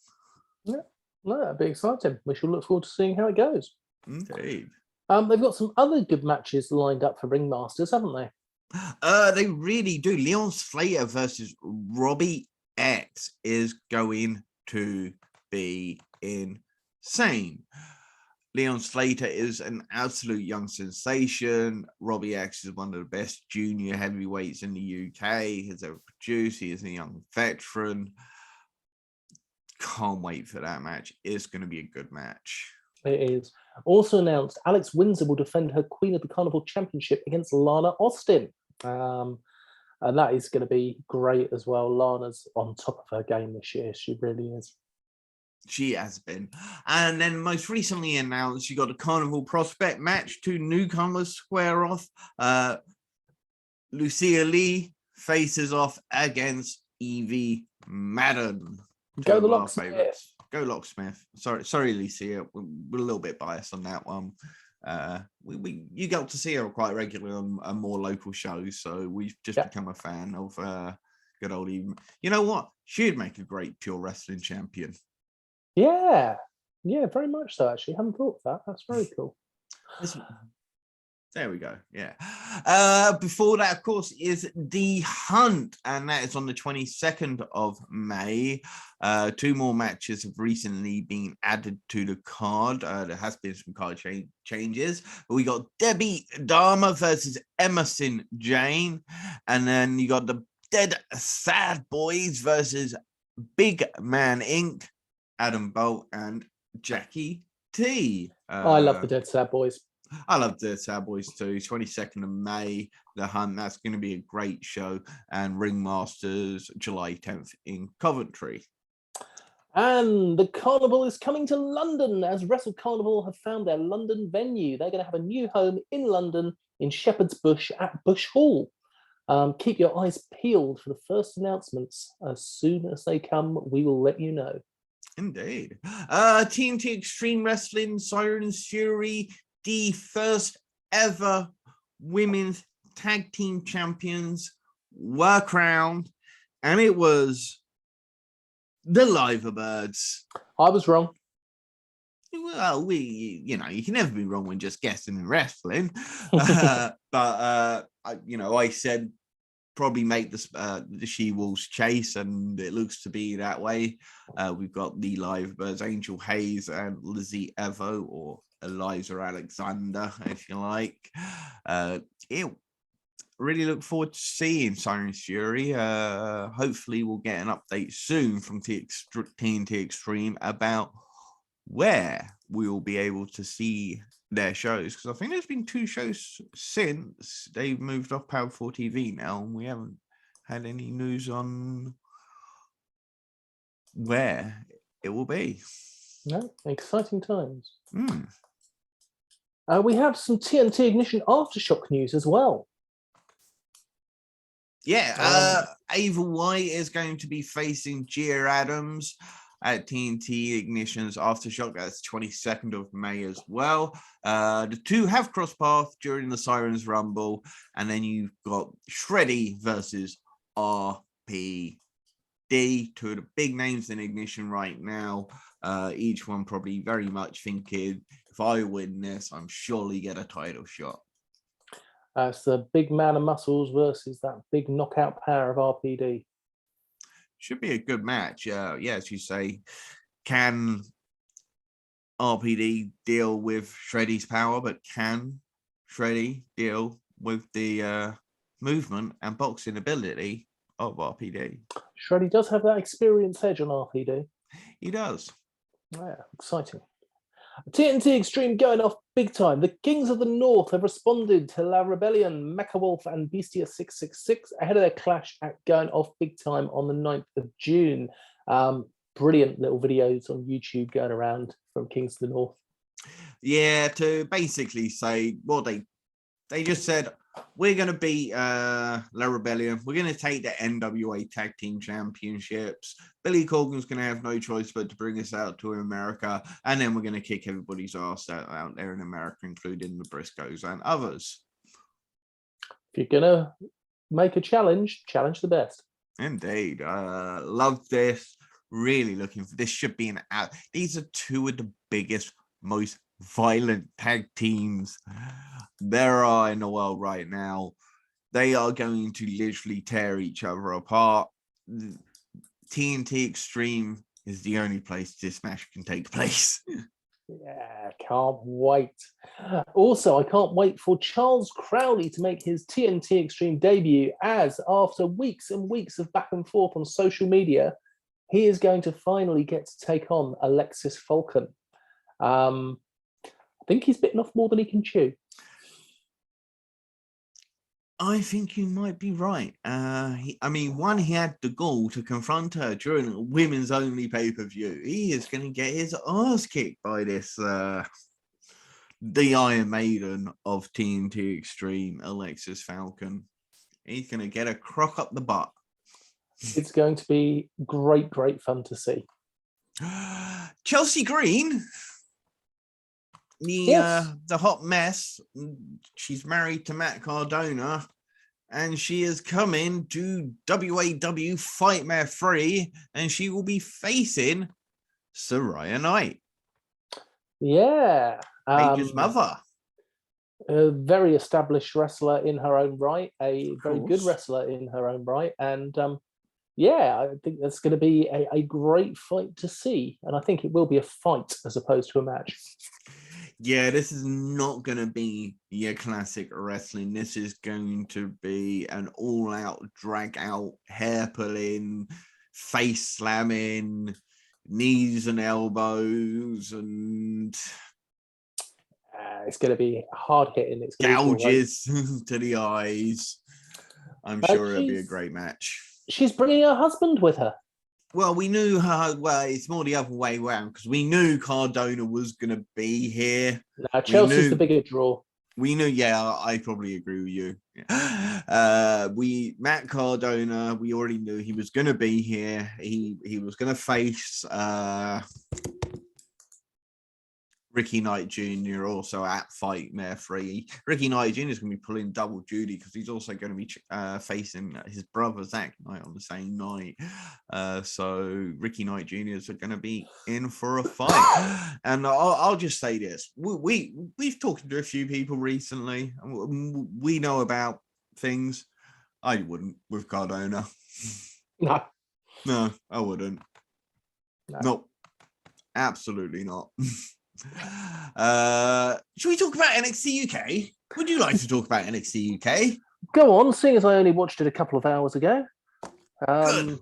[SPEAKER 2] Yeah, no, that'd be exciting. We shall look forward to seeing how it goes.
[SPEAKER 1] Indeed.
[SPEAKER 2] They've got some other good matches lined up for Ringmasters, haven't they?
[SPEAKER 1] They really do. Leon Slater versus Robbie X is going to be insane. Leon Slater is an absolute young sensation. Robbie X is one of the best junior heavyweights in the UK he's ever produced. He is a young veteran. Can't wait for that match. It's going to be a good match.
[SPEAKER 2] It is. Also announced, Alex Windsor will defend her Queen of the Carnival Championship against Lana Austin. And that is going to be great as well. Lana's on top of her game this year. She really is.
[SPEAKER 1] She has been. And then most recently announced, you got a Carnival Prospect match. 2 newcomers square off. Lucia Lee faces off against Evie Madden.
[SPEAKER 2] Go the Locksmith.
[SPEAKER 1] Go Locksmith. Sorry, Lucia. We're a little bit biased on that one. You got to see her quite regularly on more local shows, so we've just become a fan of good old Evie. You know what? She'd make a great pure wrestling champion.
[SPEAKER 2] Yeah, very much so, actually. I haven't thought of that. That's very cool.
[SPEAKER 1] There we go. Yeah. Before that, of course, is The Hunt, and that is on the 22nd of May. 2 more matches have recently been added to the card. There has been some card changes. But we got Debbie Dharma versus Emerson Jane, and then you got the Dead Sad Boys versus Big Man Inc., Adam Bolt and Jackie T.
[SPEAKER 2] I love the Dead Sad Boys.
[SPEAKER 1] I love the Sad Boys too. 22nd of May, The Hunt. That's going to be a great show. And Ringmasters, July 10th in Coventry.
[SPEAKER 2] And the Carnival is coming to London, as Wrestle Carnival have found their London venue. They're going to have a new home in London in Shepherd's Bush at Bush Hall. Keep your eyes peeled for the first announcements. As soon as they come, we will let you know.
[SPEAKER 1] Indeed. TNT Extreme Wrestling, Sirens Fury, the first ever women's tag team champions were crowned, and it was the Liverbirds. I
[SPEAKER 2] was wrong.
[SPEAKER 1] Well, you can never be wrong when just guessing in wrestling. But I said probably make the She-Wolves chase, and it looks to be that way. We've got the Liverbirds, Angel Hayes and Lizzie Evo, or Eliza Alexander, if you like. Really look forward to seeing Sirens Fury. Hopefully we'll get an update soon from TNT Extreme about where we will be able to see their shows, because I think there's been 2 shows since they've moved off Power 4 TV now, and we haven't had any news on where it will be.
[SPEAKER 2] No, exciting times. We have some TNT Ignition Aftershock news as well.
[SPEAKER 1] Yeah, Ava White is going to be facing Gia Adams at TNT Ignition's Aftershock. That's 22nd of May as well. The 2 have crossed paths during the Sirens Rumble, and then you've got Shreddy versus RPD, 2 of the big names in Ignition right now. Each one probably very much thinking, if I win this, I'm surely get a title shot.
[SPEAKER 2] It's the big man of muscles versus that big knockout power of RPD.
[SPEAKER 1] Should be a good match. As you say, can RPD deal with Shreddy's power, but can Shreddy deal with the movement and boxing ability of RPD?
[SPEAKER 2] Shreddy does have that experience edge on RPD.
[SPEAKER 1] He does.
[SPEAKER 2] Yeah, exciting. TNT Extreme going off big time. The Kings of the North have responded to La Rebellion, Mecha Wolf and Bestia 666 ahead of their clash at Going Off Big Time on the 9th of June. Brilliant little videos on YouTube going around from Kings of the North.
[SPEAKER 1] Yeah, to basically say what they just said, we're going to beat La Rebellion. We're going to take the NWA Tag Team Championships. Billy Corgan's going to have no choice but to bring us out to America. And then we're going to kick everybody's ass out there in America, including the Briscoes and others.
[SPEAKER 2] If you're going to make a challenge the best.
[SPEAKER 1] Indeed. Love this. Really looking for this. Should be an out. These are 2 of the biggest, most violent tag teams there are in the world right now. They are going to literally tear each other apart. TNT Extreme is the only place this match can take place.
[SPEAKER 2] Yeah, can't wait. Also, I can't wait for Charles Crowley to make his TNT Extreme debut, as after weeks and weeks of back and forth on social media, he is going to finally get to take on Alexis Falcon. think he's bitten off more than he can chew.
[SPEAKER 1] I think you might be right. I mean, one, he had the gall to confront her during a women's only pay-per-view. He is going to get his ass kicked by this, the Iron Maiden of TNT Extreme, Alexis Falcon. He's going to get a crock up the butt.
[SPEAKER 2] It's going to be great, great fun to see.
[SPEAKER 1] Chelsea Green, the hot mess. She's married to Matt Cardona, and she is coming to WAW Fightmare 3, and she will be facing Saraya Knight.
[SPEAKER 2] Yeah.
[SPEAKER 1] Paige's mother.
[SPEAKER 2] A very established wrestler in her own right, a very good wrestler in her own right. And yeah, I think that's going to be a great fight to see. And I think it will be a fight as opposed to a match.
[SPEAKER 1] Yeah, this is not going to be your classic wrestling. This is going to be an all-out, drag-out, hair-pulling, face-slamming, knees and elbows, and
[SPEAKER 2] it's going to be hard-hitting. It's
[SPEAKER 1] gouges to the eyes. I'm sure it'll be a great match.
[SPEAKER 2] She's bringing her husband with her.
[SPEAKER 1] Well, we knew her. Well, it's more the other way around because we knew Cardona was going to be here.
[SPEAKER 2] Now, Chelsea's the bigger draw.
[SPEAKER 1] We knew. Yeah, I probably agree with you. Matt Cardona. We already knew he was going to be here. He was going to face Ricky Knight Jr. also at Fightmare 3. Ricky Knight Jr. is going to be pulling double duty because he's also going to be facing his brother Zach Knight on the same night. So Ricky Knight Jr.'s are going to be in for a fight. And I'll just say this: we've talked to a few people recently. We know about things. I wouldn't with Cardona. No, I wouldn't. No, absolutely not. Should we talk about NXT UK? Would you like to talk about NXT UK?
[SPEAKER 2] Go on, seeing as I only watched it a couple of hours ago.
[SPEAKER 1] Good.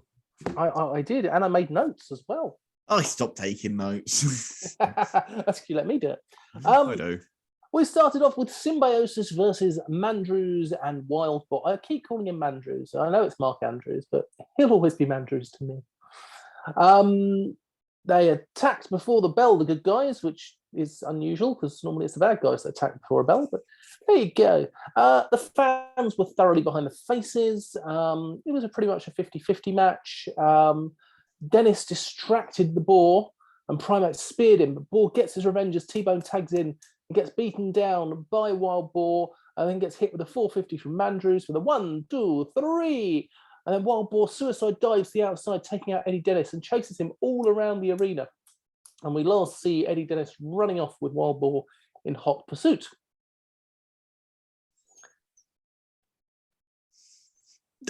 [SPEAKER 2] I did, and I made notes as well.
[SPEAKER 1] I stopped taking notes.
[SPEAKER 2] That's you let me do it.
[SPEAKER 1] I do.
[SPEAKER 2] We started off with Symbiosis versus Mandrews and Wild Boar. I keep calling him Mandrews. I know it's Mark Andrews, but he'll always be Mandrews to me. They attacked before the bell, the good guys, which is unusual because normally it's the bad guys that attack before a bell. But there you go. The fans were thoroughly behind the faces. It was pretty much a 50-50 match. Dennis distracted the Boar and Primax speared him. But Boar gets his revenge as T-Bone tags in and gets beaten down by Wild Boar and then gets hit with a 450 from Mandrews with a 1, 2, 3. And then Wild Boar suicide dives to the outside, taking out Eddie Dennis and chases him all around the arena. And we last see Eddie Dennis running off with Wild Boar in hot pursuit.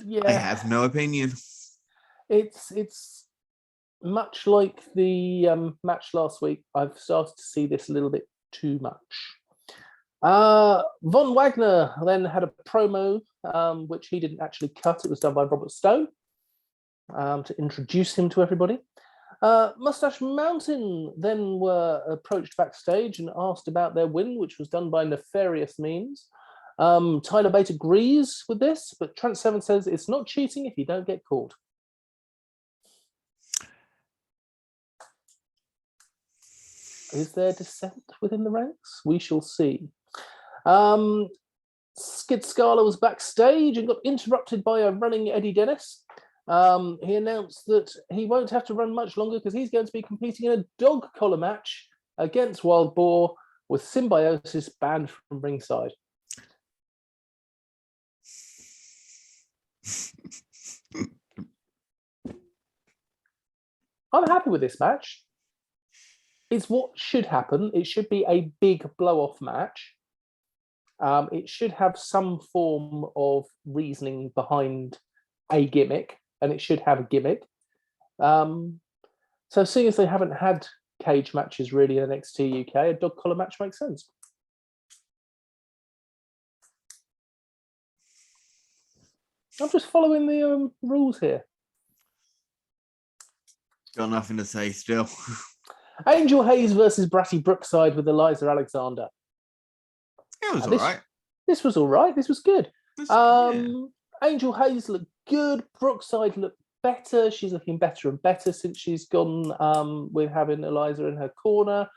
[SPEAKER 2] Yeah,
[SPEAKER 1] I have no opinion.
[SPEAKER 2] It's much like the match last week. I've started to see this a little bit too much. Von Wagner then had a promo, which he didn't actually cut. It was done by Robert Stone to introduce him to everybody. Mustache Mountain then were approached backstage and asked about their win, which was done by nefarious means. Tyler Bate agrees with this, but Trent Seven says it's not cheating if you don't get caught. Is there dissent within the ranks? We shall see. Skid Scala was backstage and got interrupted by a running Eddie Dennis. He announced that he won't have to run much longer because he's going to be competing in a dog collar match against Wild Boar with Symbiosis banned from ringside. I'm happy with this match. It's what should happen. It should be a big blow-off match. It should have some form of reasoning behind a gimmick, and it should have a gimmick. So seeing as they haven't had cage matches really in NXT UK, a dog collar match makes sense. I'm just following the rules here.
[SPEAKER 1] Got nothing to say still.
[SPEAKER 2] Angel Hayes versus Bratty Brookside with Eliza Alexander.
[SPEAKER 1] It was all right.
[SPEAKER 2] This was all right. This was good.
[SPEAKER 1] Yeah.
[SPEAKER 2] Angel Hayes looked good. Brookside looked better. She's looking better and better since she's gone with having Eliza in her corner.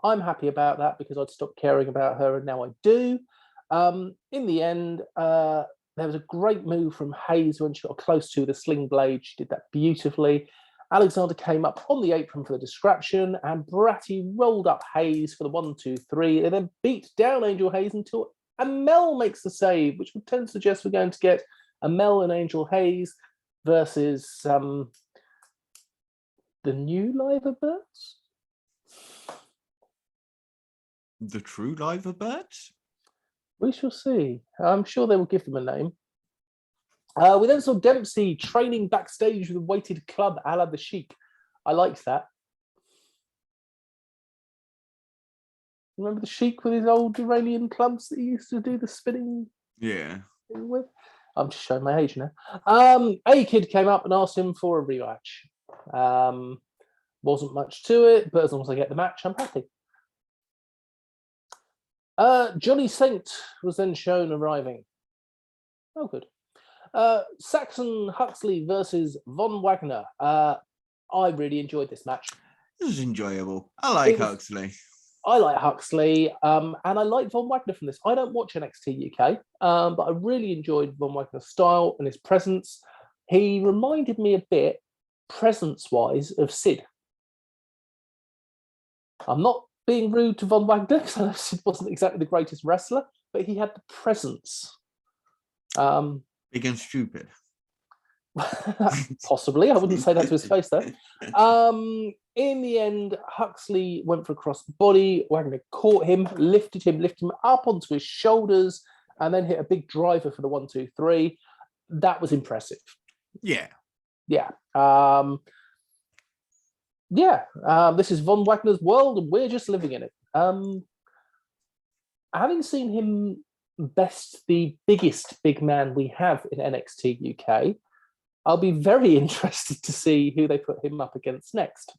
[SPEAKER 2] I'm happy about that because I'd stopped caring about her and now I do. In the end, there was a great move from Hayes when she got close to the sling blade. She did that beautifully. Alexander came up on the apron for the distraction and Bratty rolled up Hayes for the 1, 2, 3 and then beat down Angel Hayes until Amel makes the save, which would tend to suggest we're going to get Amel and Angel Hayes versus the new Liver Birds.
[SPEAKER 1] The true Liver Birds?
[SPEAKER 2] We shall see. I'm sure they will give them a name. We then saw Dempsey training backstage with a weighted club a la the Sheik. I liked that. Remember the Sheik with his old Iranian clubs that he used to do the spinning with? I'm just showing my age now. A-Kid came up and asked him for a rematch. Wasn't much to it, but as long as I get the match, I'm happy. Johnny Saint was then shown arriving. Oh, good. Saxon Huxley versus Von Wagner. I really enjoyed this match.
[SPEAKER 1] It was enjoyable. I like Huxley.
[SPEAKER 2] I like Huxley, and I like Von Wagner from this. I don't watch NXT UK, but I really enjoyed Von Wagner's style and his presence. He reminded me a bit, presence-wise, of Sid. I'm not being rude to Von Wagner, because I know Sid wasn't exactly the greatest wrestler, but he had the presence.
[SPEAKER 1] Big and stupid.
[SPEAKER 2] Possibly. I wouldn't say that to his face, though. In the end, Huxley went for a crossbody. Wagner caught him, lifted him up onto his shoulders, and then hit a big driver for the 1, 2, 3. That was impressive.
[SPEAKER 1] Yeah.
[SPEAKER 2] This is Von Wagner's world, and we're just living in it. Having seen him best the biggest big man we have in NXT UK, I'll be very interested to see who they put him up against next.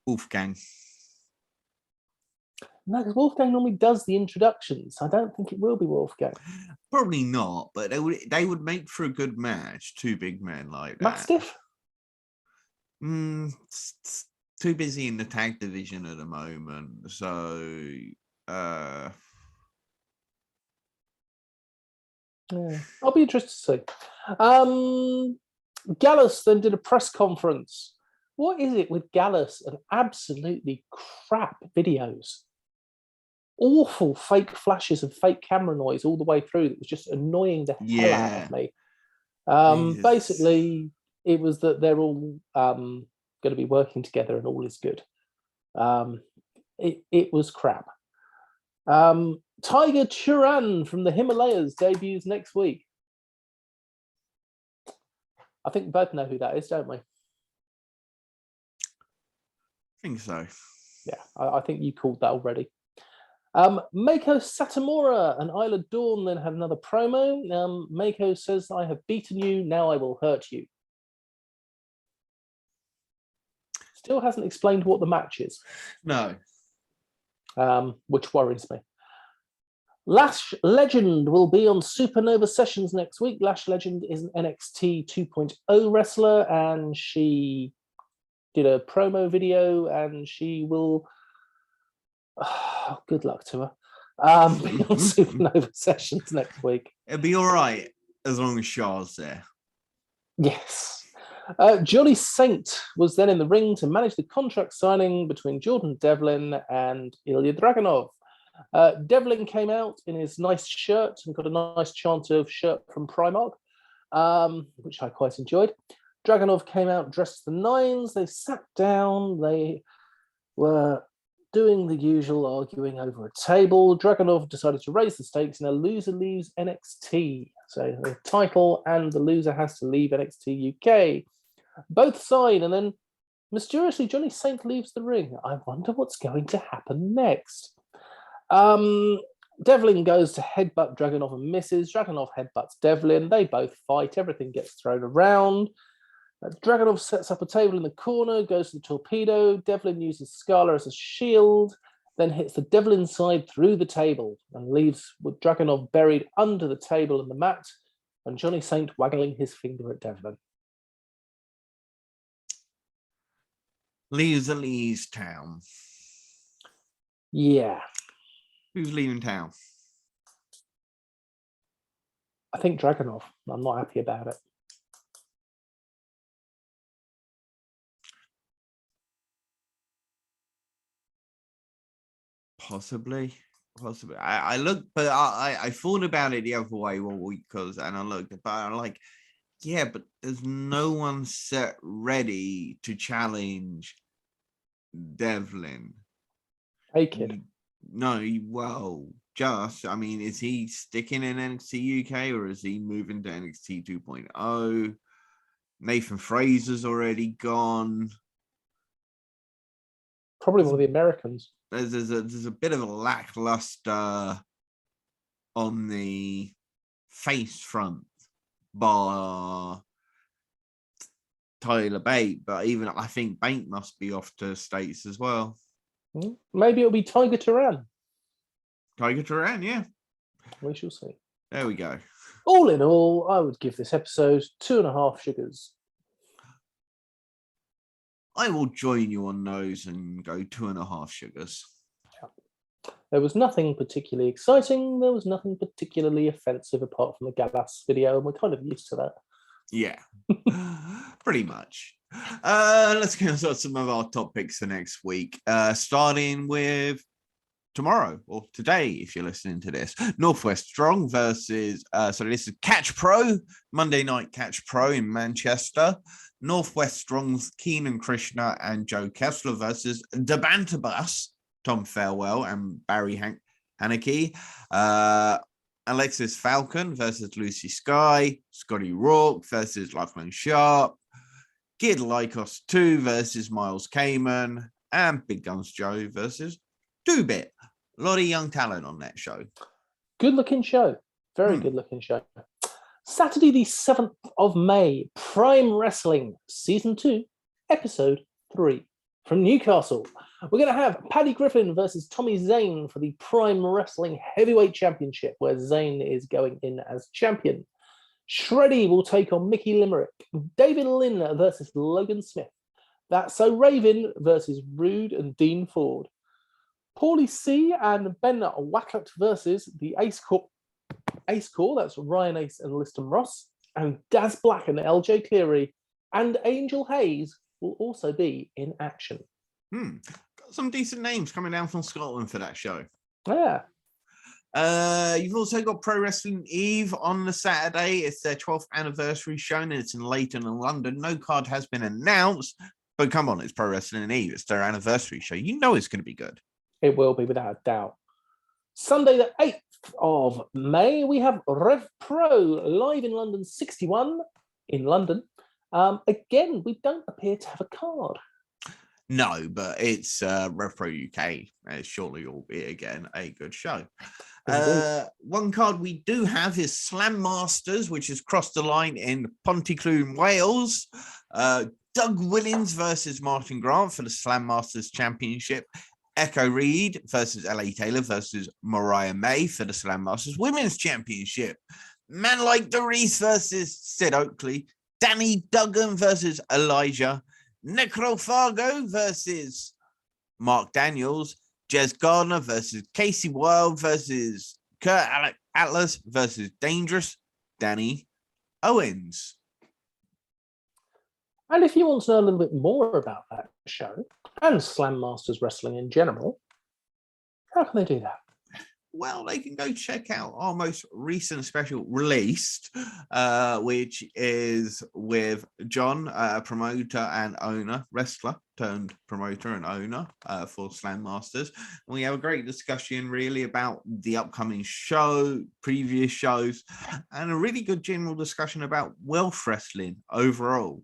[SPEAKER 1] Wolfgang.
[SPEAKER 2] No, because Wolfgang normally does the introductions. I don't think it will be Wolfgang.
[SPEAKER 1] Probably not, but they would make for a good match. Two big men like that.
[SPEAKER 2] Mastiff?
[SPEAKER 1] Too busy in the tag division at the moment, so
[SPEAKER 2] I'll be interested to see. Gallus then did a press conference. What is it with Gallus and absolutely crap videos? Awful fake flashes and fake camera noise all the way through that was just annoying the hell out of me. Basically, it was that they're all going to be working together and all is good. It was crap. Tiger Turan from the Himalayas debuts next week. I think we both know who that is, don't we?
[SPEAKER 1] I think so.
[SPEAKER 2] Yeah, I think you called that already. Mako Satomura and Isla Dawn then had another promo. Mako says, "I have beaten you, now I will hurt you." Still hasn't explained what the match is.
[SPEAKER 1] No.
[SPEAKER 2] Which worries me. Lash Legend will be on Supernova Sessions next week. Lash Legend is an NXT 2.0 wrestler, and she did a promo video, and she will... good luck to her. Be on Supernova Sessions next week.
[SPEAKER 1] It'll be all right as long as Shaw's there.
[SPEAKER 2] Yes. Johnny Saint was then in the ring to manage the contract signing between Jordan Devlin and Ilya Dragunov. Devlin came out in his nice shirt and got a nice chant of shirt from Primark, which I quite enjoyed. Dragunov came out dressed to the nines. They sat down. They were doing the usual arguing over a table. Dragunov decided to raise the stakes and a loser leaves NXT. So the title and the loser has to leave NXT UK. Both sign, and then mysteriously Johnny Saint leaves the ring. I wonder what's going to happen next. Devlin goes to headbutt Dragunov and misses. Dragunov headbutts Devlin. They both fight. Everything gets thrown around. Dragunov sets up a table in the corner, goes to the torpedo. Devlin uses Scala as a shield, then hits the Devlin side through the table and leaves with Dragunov buried under the table and the mat, and Johnny Saint waggling his finger at Devlin.
[SPEAKER 1] Leaves town.
[SPEAKER 2] Yeah.
[SPEAKER 1] Who's leaving town?
[SPEAKER 2] I think Dragunov. I'm not happy about it.
[SPEAKER 1] Possibly. I looked, but I thought about it the other way one week and I looked, but I'm like, yeah, but there's no one set ready to challenge Devlin.
[SPEAKER 2] Hey, kid.
[SPEAKER 1] No, well, I mean, is he sticking in NXT UK or is he moving to NXT 2.0? Nathan Fraser's already gone.
[SPEAKER 2] Probably one of the Americans.
[SPEAKER 1] There's a bit of a lackluster on the face front bar Tyler Bate, but even I think Bate must be off to States as well.
[SPEAKER 2] Maybe it'll be Tiger Turan.
[SPEAKER 1] Tiger Turan, yeah.
[SPEAKER 2] We shall see.
[SPEAKER 1] There we go.
[SPEAKER 2] All in all, I would give this episode 2.5 sugars.
[SPEAKER 1] I will join you on those and go 2.5 sugars.
[SPEAKER 2] Yeah. There was nothing particularly exciting. There was nothing particularly offensive apart from the Gallas video, and we're kind of used to that.
[SPEAKER 1] Yeah, pretty much. Let's get on some of our top picks for next week. Starting with tomorrow or today, if you're listening to this, Northwest Strong versus so this is Catch Pro, Monday Night Catch Pro in Manchester. Northwest Strong's Keenan Krishna and Joe Kessler versus the Banter Bus, Tom Farewell and Barry Haneke. Alexis Falcon versus Lucy Sky. Scotty Rourke versus Lachlan Sharp. Kid Lycos 2 versus Miles Kamen. And Big Guns Joe versus 2-Bit. A lot of young talent on that show.
[SPEAKER 2] Good looking show. Very good looking show. Saturday, the 7th of May, Prime Wrestling, Season 2, Episode 3. From Newcastle, we're going to have Paddy Griffin versus Tommy Zane for the Prime Wrestling Heavyweight Championship, where Zane is going in as champion. Shreddy will take on Mickey Limerick. David Lynn versus Logan Smith. That's So Raven versus Rude and Dean Ford. Paulie C and Ben Wackett versus the Ace Corps, that's Ryan Ace and Liston Ross, and Daz Black and LJ Cleary and Angel Hayes will also be in action.
[SPEAKER 1] Got some decent names coming down from Scotland for that show.
[SPEAKER 2] Yeah.
[SPEAKER 1] You've also got Pro Wrestling Eve on the Saturday. It's their 12th anniversary show, and it's in Leighton and London. No card has been announced, but come on, it's Pro Wrestling Eve. It's their anniversary show. You know it's going to be good.
[SPEAKER 2] It will be, without a doubt. Sunday, the 8th of May, we have Rev Pro live in London 61 in London. Again, we don't appear to have a card.
[SPEAKER 1] No, but it's Rev Pro UK. Surely will be again a good show. One card we do have is Slam Masters, which has crossed the line in Pontyclun, Wales. Doug Willings versus Martin Grant for the Slam Masters Championship. Echo Reed versus LA Taylor versus Mariah May for the Slam Masters Women's Championship. Man Like Doris versus Sid Oakley. Danny Duggan versus Elijah. Necrofargo versus Mark Daniels. Jez Gardner versus Casey Wilde versus Kurt Atlas versus Dangerous Danny Owens.
[SPEAKER 2] And if you want to know a little bit more about that show and Slam Masters Wrestling in general, how can they do that?
[SPEAKER 1] Well, they can go check out our most recent special released, which is with John, a promoter and owner, wrestler turned promoter and owner for Slam Masters. And we have a great discussion really about the upcoming show, previous shows, and a really good general discussion about Welsh wrestling overall.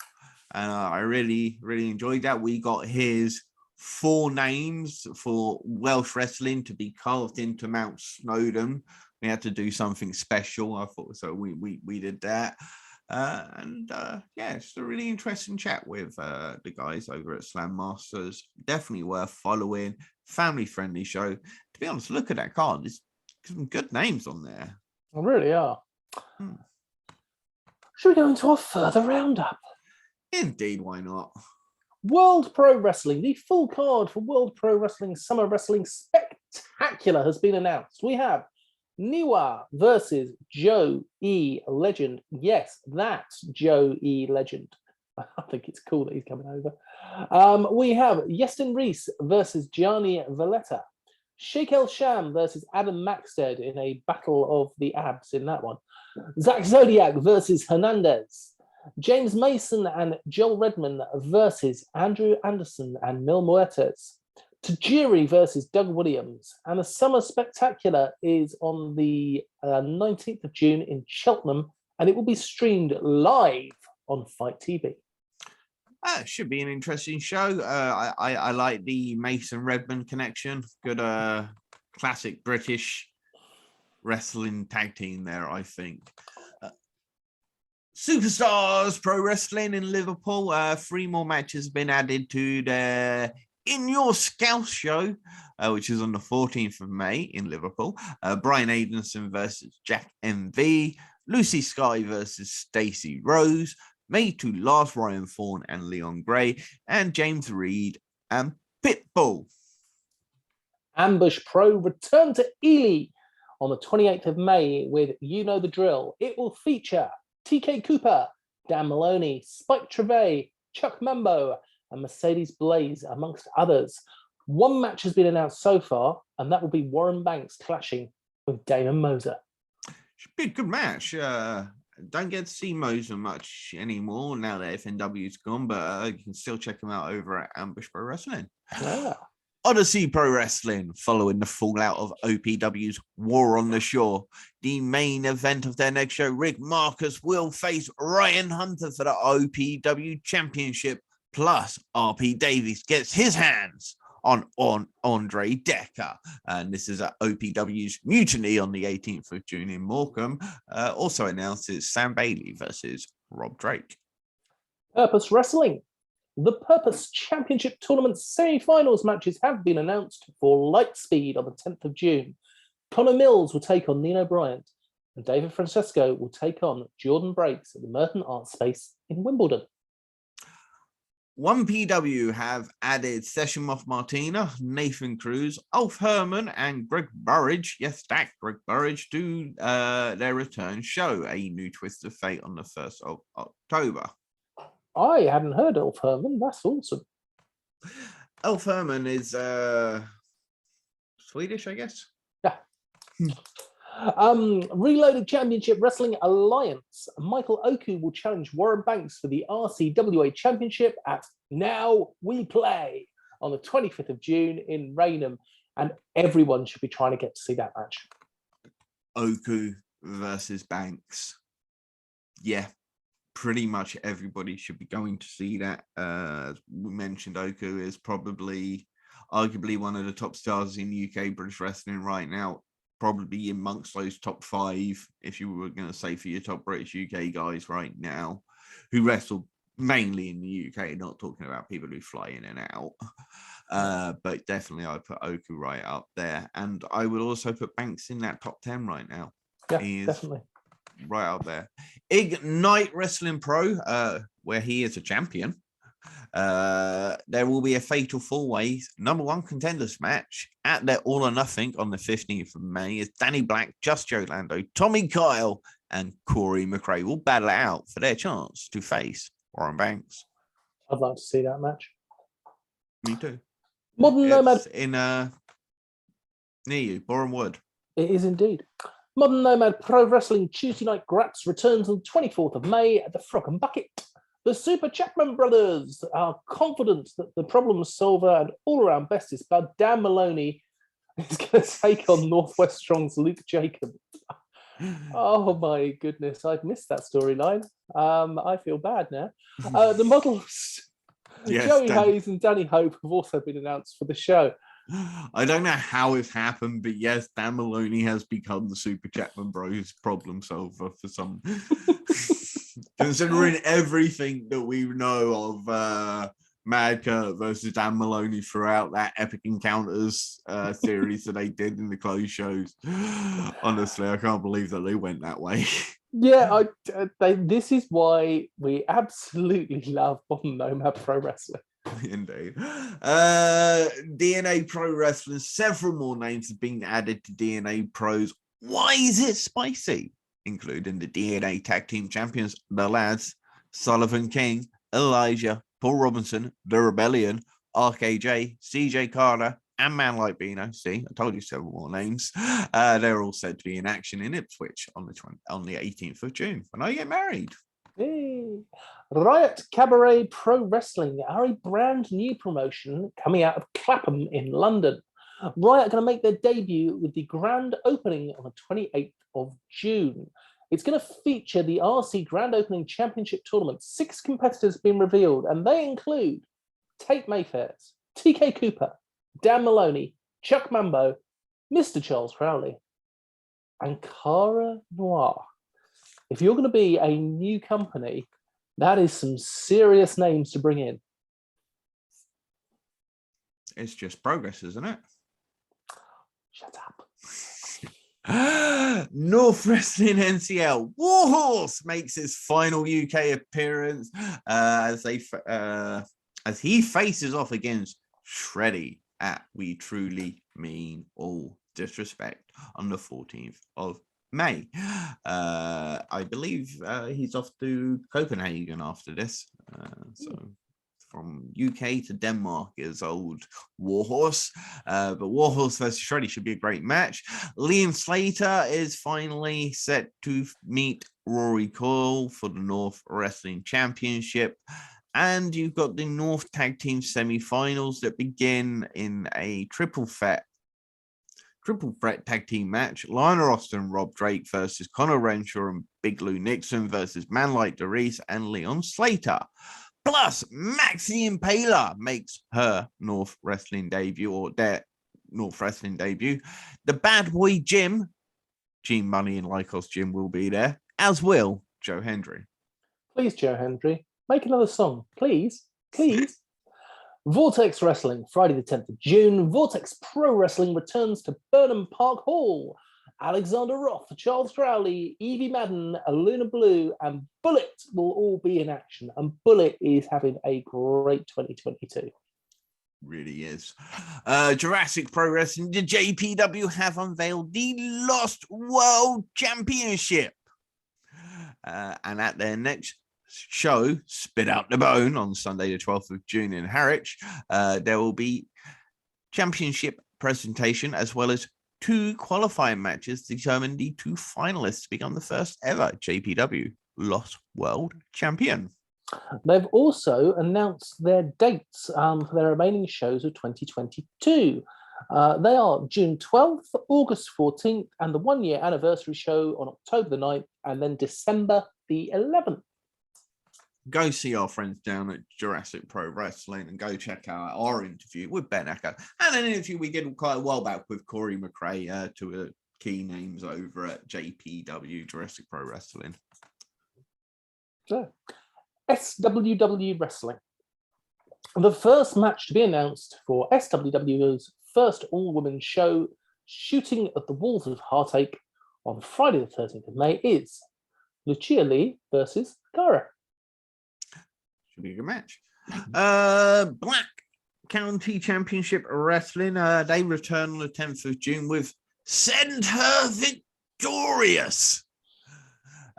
[SPEAKER 1] And I really, really enjoyed that. We got his 4 names for Welsh wrestling to be carved into Mount Snowdon. We had to do something special. I thought so. We did that. It's a really interesting chat with the guys over at Slam Masters. Definitely worth following. Family friendly show. To be honest, look at that card. There's some good names on there.
[SPEAKER 2] They really are. Should we go into our further roundup?
[SPEAKER 1] Indeed, why not?
[SPEAKER 2] World Pro Wrestling. The full card for World Pro Wrestling Summer Wrestling Spectacular has been announced. We have Niwa versus Joe E. Legend. Yes, that's Joe E. Legend. I think it's cool that he's coming over. We have Yestin Reese versus Gianni Valletta. Sheikh El Sham versus Adam Maxted in a battle of the abs in that one. Zach Zodiac versus Hernandez. James Mason and Joel Redman versus Andrew Anderson and Mil Muertes. Tajiri versus Doug Williams. And the Summer Spectacular is on the 19th of June in Cheltenham, and it will be streamed live on Fight TV.
[SPEAKER 1] Should be an interesting show. I like the Mason Redman connection. Good classic British wrestling tag team there, I think. Superstars Pro Wrestling in Liverpool. 3 more matches have been added to the In Your Scouse show, which is on the 14th of May in Liverpool. Brian Aidenson versus Jack MV. Lucy Sky versus Stacey Rose. May to Last Ryan Thorne and Leon Gray. And James Reed and Pitbull.
[SPEAKER 2] Ambush Pro return to Ely on the 28th of May with You Know the Drill. It will feature TK Cooper, Dan Maloney, Spike Trevay, Chuck Mambo, and Mercedes Blaze, amongst others. 1 match has been announced so far, and that will be Warren Banks clashing with Damon Moser.
[SPEAKER 1] Should be a good match. Don't get to see Moser much anymore now that FNW's gone, but you can still check him out over at Ambush Pro Wrestling.
[SPEAKER 2] Yeah.
[SPEAKER 1] Odyssey Pro Wrestling, following the fallout of OPW's War on the Shore. The main event of their next show, Rick Marcus will face Ryan Hunter for the OPW Championship, plus RP Davies gets his hands on Andre Decker. And this is at OPW's Mutiny on the 18th of June in Morecambe. Also announces Sam Bailey versus Rob Drake.
[SPEAKER 2] Purpose Wrestling. The Purpose Championship Tournament semi-finals matches have been announced for Lightspeed on the 10th of June. Connor Mills will take on Nino Bryant, and David Francesco will take on Jordan Breaks at the Merton Art Space in Wimbledon.
[SPEAKER 1] 1PW have added Session Moth Martina, Nathan Cruz, Ulf Herman, and Greg Burridge. Yes, that Greg Burridge do their return show, a new twist of fate on the 1st of October.
[SPEAKER 2] I hadn't heard Ulf Herman. That's awesome.
[SPEAKER 1] Ulf Herman is Swedish, I guess.
[SPEAKER 2] Yeah. Reloaded Championship Wrestling Alliance. Michael Oku will challenge Warren Banks for the RCWA Championship at Now We Play on the 25th of June in Raynham. And everyone should be trying to get to see that match.
[SPEAKER 1] Oku versus Banks. Yeah. Pretty much everybody should be going to see that. As we mentioned, Oku is probably arguably one of the top stars in UK British wrestling right now, probably amongst those top 5, if you were going to say for your top British UK guys right now, who wrestle mainly in the UK, not talking about people who fly in and out. But definitely I put Oku right up there. And I would also put Banks in that top 10 right now.
[SPEAKER 2] Yeah, definitely.
[SPEAKER 1] Right up there. Ignite Wrestling Pro, where he is a champion. There will be a fatal 4-way #1 contenders match at their All or Nothing on the 15th of May. As Danny Black, Just Joe Lando, Tommy Kyle, and Corey McRae will battle it out for their chance to face Warren Banks.
[SPEAKER 2] I'd like to see that match.
[SPEAKER 1] Me too.
[SPEAKER 2] Modern Nomad
[SPEAKER 1] in near you, Boreham Wood.
[SPEAKER 2] It is indeed. Modern Nomad Pro Wrestling Tuesday Night Grats returns on the 24th of May at the Frog and Bucket. The Super Chapman brothers are confident that the problem solver and all-around bestest bud Dan Maloney is going to take on Northwest Strong's Luke Jacob. Oh my goodness, I've missed that storyline. I feel bad now. The models, yes, Joey Hayes and Danny Hope, have also been announced for the show.
[SPEAKER 1] I don't know how it's happened, but yes, Dan Maloney has become the Super Chapman Bros problem solver for some Considering everything that we know of Mad Kurt versus Dan Maloney throughout that Epic Encounters series that they did in the closed shows. Honestly, I can't believe that they went that way.
[SPEAKER 2] Yeah, this is why we absolutely love Nomad Pro Wrestling.
[SPEAKER 1] Indeed. DNA Pro Wrestling, several more names have been added to DNA Pros. Why is it spicy? Including the DNA Tag Team Champions, the Lads, Sullivan King, Elijah, Paul Robinson, The Rebellion, RKJ, CJ Carter, and Man Like Bino. See, I told you several more names. They're all said to be in action in Ipswich on the 18th of June when I get married.
[SPEAKER 2] Hey. Riot Cabaret Pro Wrestling are a brand new promotion coming out of Clapham in London. Riot are going to make their debut with the grand opening on the 28th of June. It's going to feature the RC Grand Opening Championship Tournament. 6 competitors have been revealed, and they include Tate Mayfairs, TK Cooper, Dan Maloney, Chuck Mambo, Mr. Charles Crowley, and Cara Noir. If you're going to be a new company, that is some serious names to bring in.
[SPEAKER 1] It's just progress, isn't it?
[SPEAKER 2] Shut up.
[SPEAKER 1] North Wrestling NCL Warhorse makes his final UK appearance as he faces off against Shreddy at We Truly Mean All Disrespect on the 14th of May. I believe he's off to Copenhagen after this. So from UK to Denmark is old Warhorse. But Warhorse versus Shreddy should be a great match. Liam Slater is finally set to meet Rory Coyle for the North Wrestling Championship. And you've got the North Tag Team semi-finals that begin in a triple threat tag team match. Lionel Austin, Rob Drake versus Connor Renshaw and Big Lou Nixon versus Man Like Doris and Leon Slater. Plus, Maxie Impaler makes her North Wrestling debut, or their North Wrestling debut. The Bad Boy Jim, Gene Money and Lycos Jim will be there, as will Joe Hendry.
[SPEAKER 2] Please, Joe Hendry, make another song. Please, please. Vortex Wrestling, Friday the 10th of June. Vortex Pro Wrestling returns to Burnham Park Hall. Alexander Roth, Charles Crowley, Evie Madden, Luna Blue, and Bullet will all be in action. And Bullet is having a great 2022.
[SPEAKER 1] Really is. Jurassic Pro Wrestling, the JPW have unveiled the Lost World Championship. And at their next show, Spit Out the Bone, on Sunday the 12th of June in Harwich, there will be championship presentation as well as 2 qualifying matches to determine the 2 finalists to become the first ever JPW Lost World Champion.
[SPEAKER 2] They've also announced their dates for their remaining shows of 2022. They are June 12th, August 14th, and the 1-year anniversary show on October the 9th, and then December the 11th.
[SPEAKER 1] Go see our friends down at Jurassic Pro Wrestling and go check out our interview with Ben Ecker and an interview we did quite a while back with Corey McRae, 2 key names over at JPW, Jurassic Pro Wrestling.
[SPEAKER 2] So, SWW Wrestling. The first match to be announced for SWW's first all-women's show, Shooting at the Walls of Heartache, on Friday the 13th of May is Lucia Lee versus Cara.
[SPEAKER 1] Should be a good match. Black County Championship Wrestling. They return on the 10th of June with Send Her Victorious.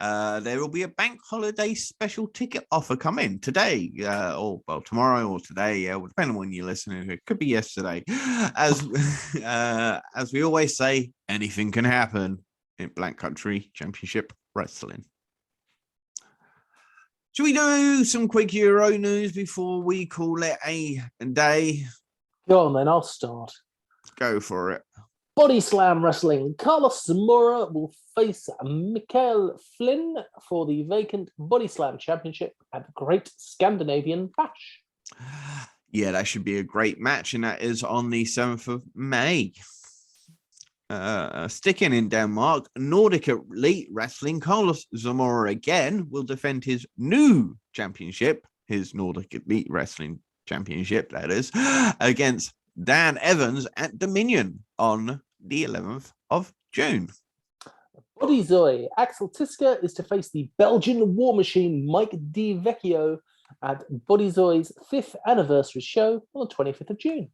[SPEAKER 1] There will be a bank holiday special ticket offer coming today, or well, tomorrow or today, depending on when you're listening. It could be yesterday. As we always say, anything can happen in Black Country Championship Wrestling. Should we do some quick Euro news before we call it a day?
[SPEAKER 2] Go on then, I'll start.
[SPEAKER 1] Go for it.
[SPEAKER 2] Bodyslam Wrestling. Carlos Zamora will face Mikael Flynn for the vacant Bodyslam Championship at the Great Scandinavian Bash.
[SPEAKER 1] Yeah, that should be a great match, and that is on the 7th of May. Sticking in Denmark, Nordic Elite Wrestling, Carlos Zamora again will defend his new championship, his Nordic Elite Wrestling Championship, that is, against Dan Evans at Dominion on the 11th of June.
[SPEAKER 2] Bodyzoy, Axel Tiska is to face the Belgian War Machine Mike Di Vecchio at Bodyzoy's 5th anniversary show on the 25th of June.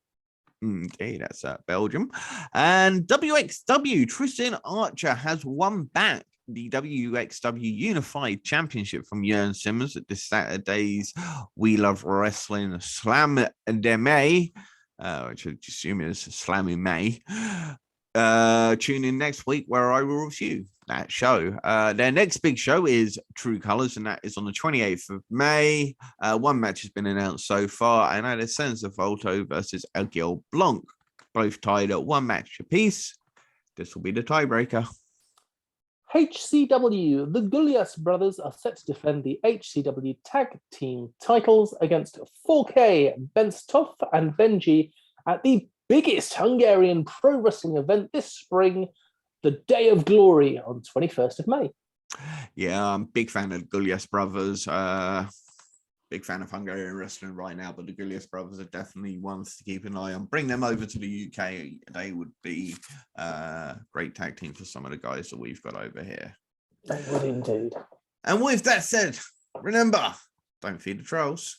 [SPEAKER 1] Okay, that's Belgium. And WXW, Tristan Archer has won back the WXW Unified Championship from Jörn Simmons at this Saturday's We Love Wrestling Slam de May, which I assume is Slam in May. Tune in next week where I will review that show. Their next big show is True Colors, and that is on the 28th of May. One match has been announced so far, and that is Senza Volto versus Aguil Blanc, both tied at one match apiece. This will be the tiebreaker.
[SPEAKER 2] HCW, the Gulias brothers are set to defend the HCW tag team titles against 4K, Benstov and Benji at the biggest Hungarian pro wrestling event this spring, the Day of Glory on 21st of May.
[SPEAKER 1] Yeah, I'm a big fan of the Gulias brothers. Big fan of Hungarian wrestling right now, but the Gulias brothers are definitely ones to keep an eye on. Bring them over to the UK. They would be great tag team for some of the guys that we've got over here.
[SPEAKER 2] They would indeed.
[SPEAKER 1] And with that said, remember, don't feed the trolls.